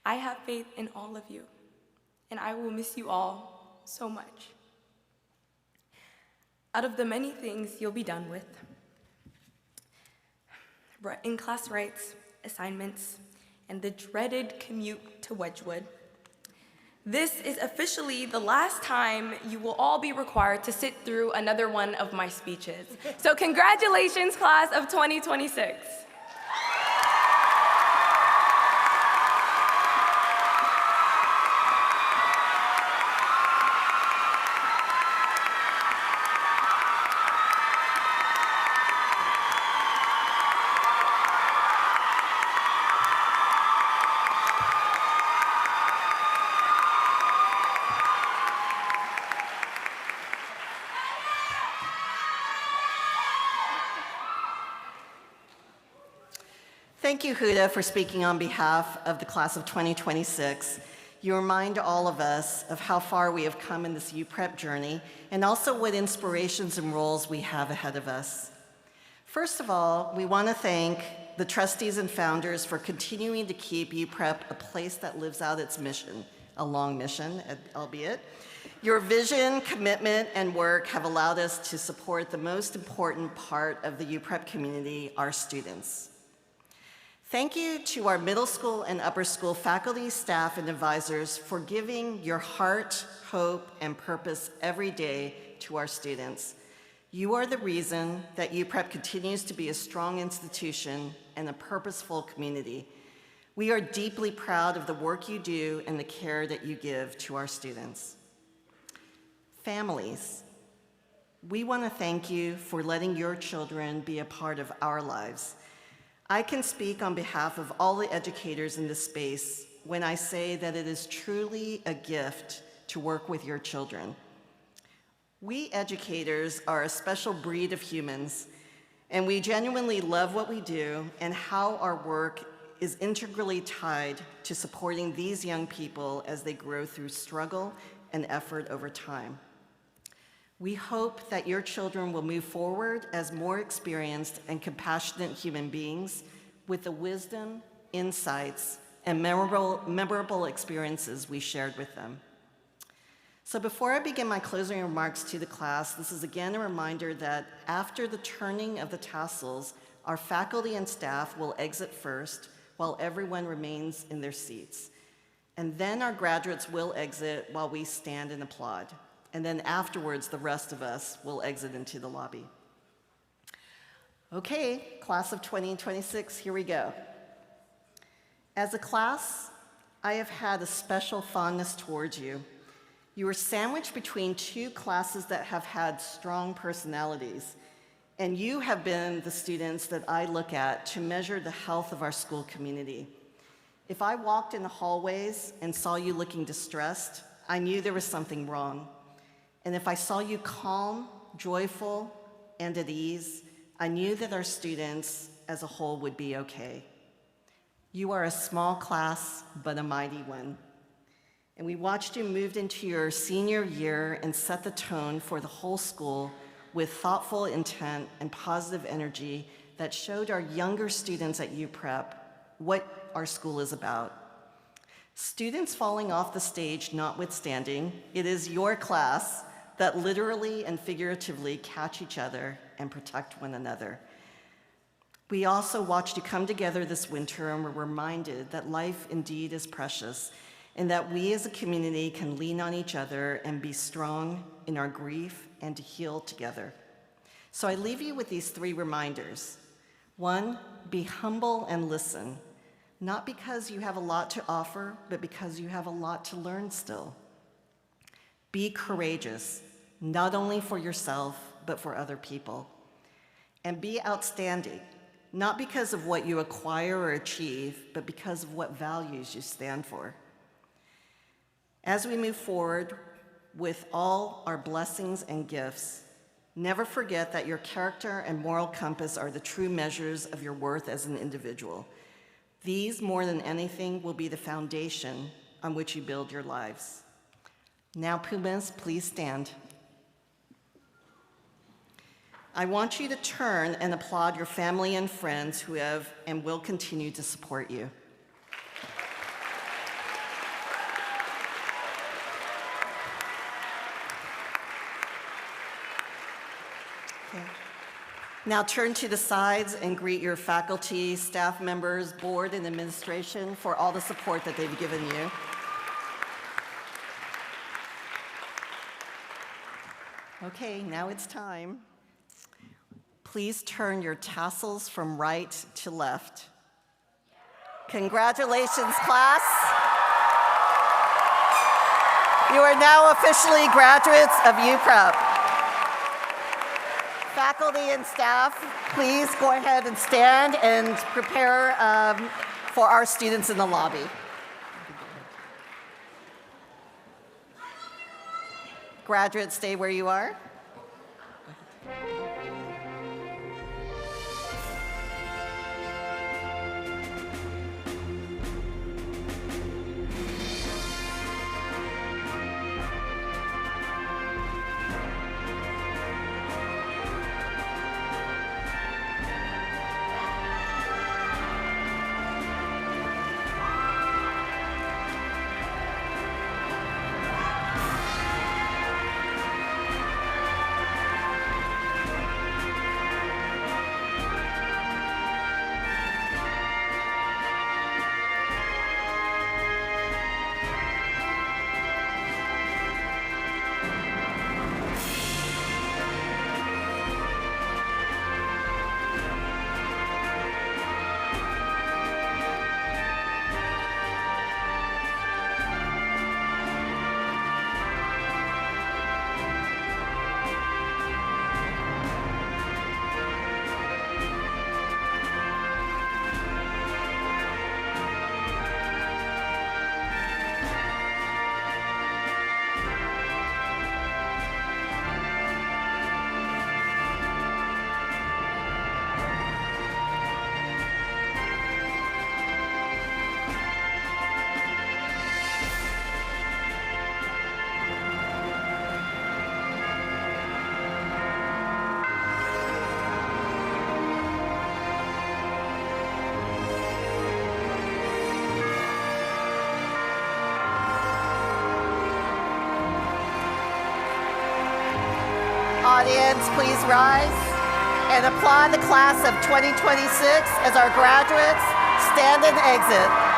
I have faith in all of you, and I will miss you all so much. Out of the many things you'll be done with, in-class rights, assignments, and the dreaded commute to Wedgwood, this is officially the last time you will all be required to sit through another one of my speeches. So congratulations, class of 2026. Thank you, Huda, for speaking on behalf of the class of 2026. You remind all of us of how far we have come in this UPrep journey and also what inspirations and roles we have ahead of us. First of all, we want to thank the trustees and founders for continuing to keep UPrep a place that lives out its mission, a long mission, albeit. Your vision, commitment, and work have allowed us to support the most important part of the UPrep community, our students. Thank you to our middle school and upper school faculty, staff, and advisors for giving your heart, hope, and purpose every day to our students. You are the reason that UPrep continues to be a strong institution and a purposeful community. We are deeply proud of the work you do and the care that you give to our students. Families, we want to thank you for letting your children be a part of our lives. I can speak on behalf of all the educators in this space when I say that it is truly a gift to work with your children. We educators are a special breed of humans, and we genuinely love what we do and how our work is integrally tied to supporting these young people as they grow through struggle and effort over time. We hope that your children will move forward as more experienced and compassionate human beings with the wisdom, insights, and memorable experiences we shared with them. So before I begin my closing remarks to the class, this is again a reminder that after the turning of the tassels, our faculty and staff will exit first while everyone remains in their seats. And then our graduates will exit while we stand and applaud. And then afterwards, the rest of us will exit into the lobby. Okay, class of 2026, here we go. As a class, I have had a special fondness towards you. You were sandwiched between two classes that have had strong personalities, and you have been the students that I look at to measure the health of our school community. If I walked in the hallways and saw you looking distressed, I knew there was something wrong. And if I saw you calm, joyful, and at ease, I knew that our students as a whole would be okay. You are a small class, but a mighty one. And we watched you move into your senior year and set the tone for the whole school with thoughtful intent and positive energy that showed our younger students at UPrep what our school is about. Students falling off the stage notwithstanding, it is your class that literally and figuratively catch each other and protect one another. We also watched you come together this winter and were reminded that life indeed is precious and that we as a community can lean on each other and be strong in our grief and to heal together. So I leave you with these three reminders. One, be humble and listen, not because you have a lot to offer, but because you have a lot to learn still. Be courageous, not only for yourself, but for other people. And be outstanding, not because of what you acquire or achieve, but because of what values you stand for. As we move forward with all our blessings and gifts, never forget that your character and moral compass are the true measures of your worth as an individual. These, more than anything, will be the foundation on which you build your lives. Now, Pumas, please stand. I want you to turn and applaud your family and friends who have and will continue to support you. Okay. Now turn to the sides and greet your faculty, staff members, board, and administration for all the support that they've given you. Okay, now it's time. Please turn your tassels from right to left. Congratulations, class. You are now officially graduates of UPrep. Faculty and staff, please go ahead and stand and prepare for our students in the lobby. Graduates, stay where you are. Audience, please rise and applaud the class of 2026 as our graduates stand and exit.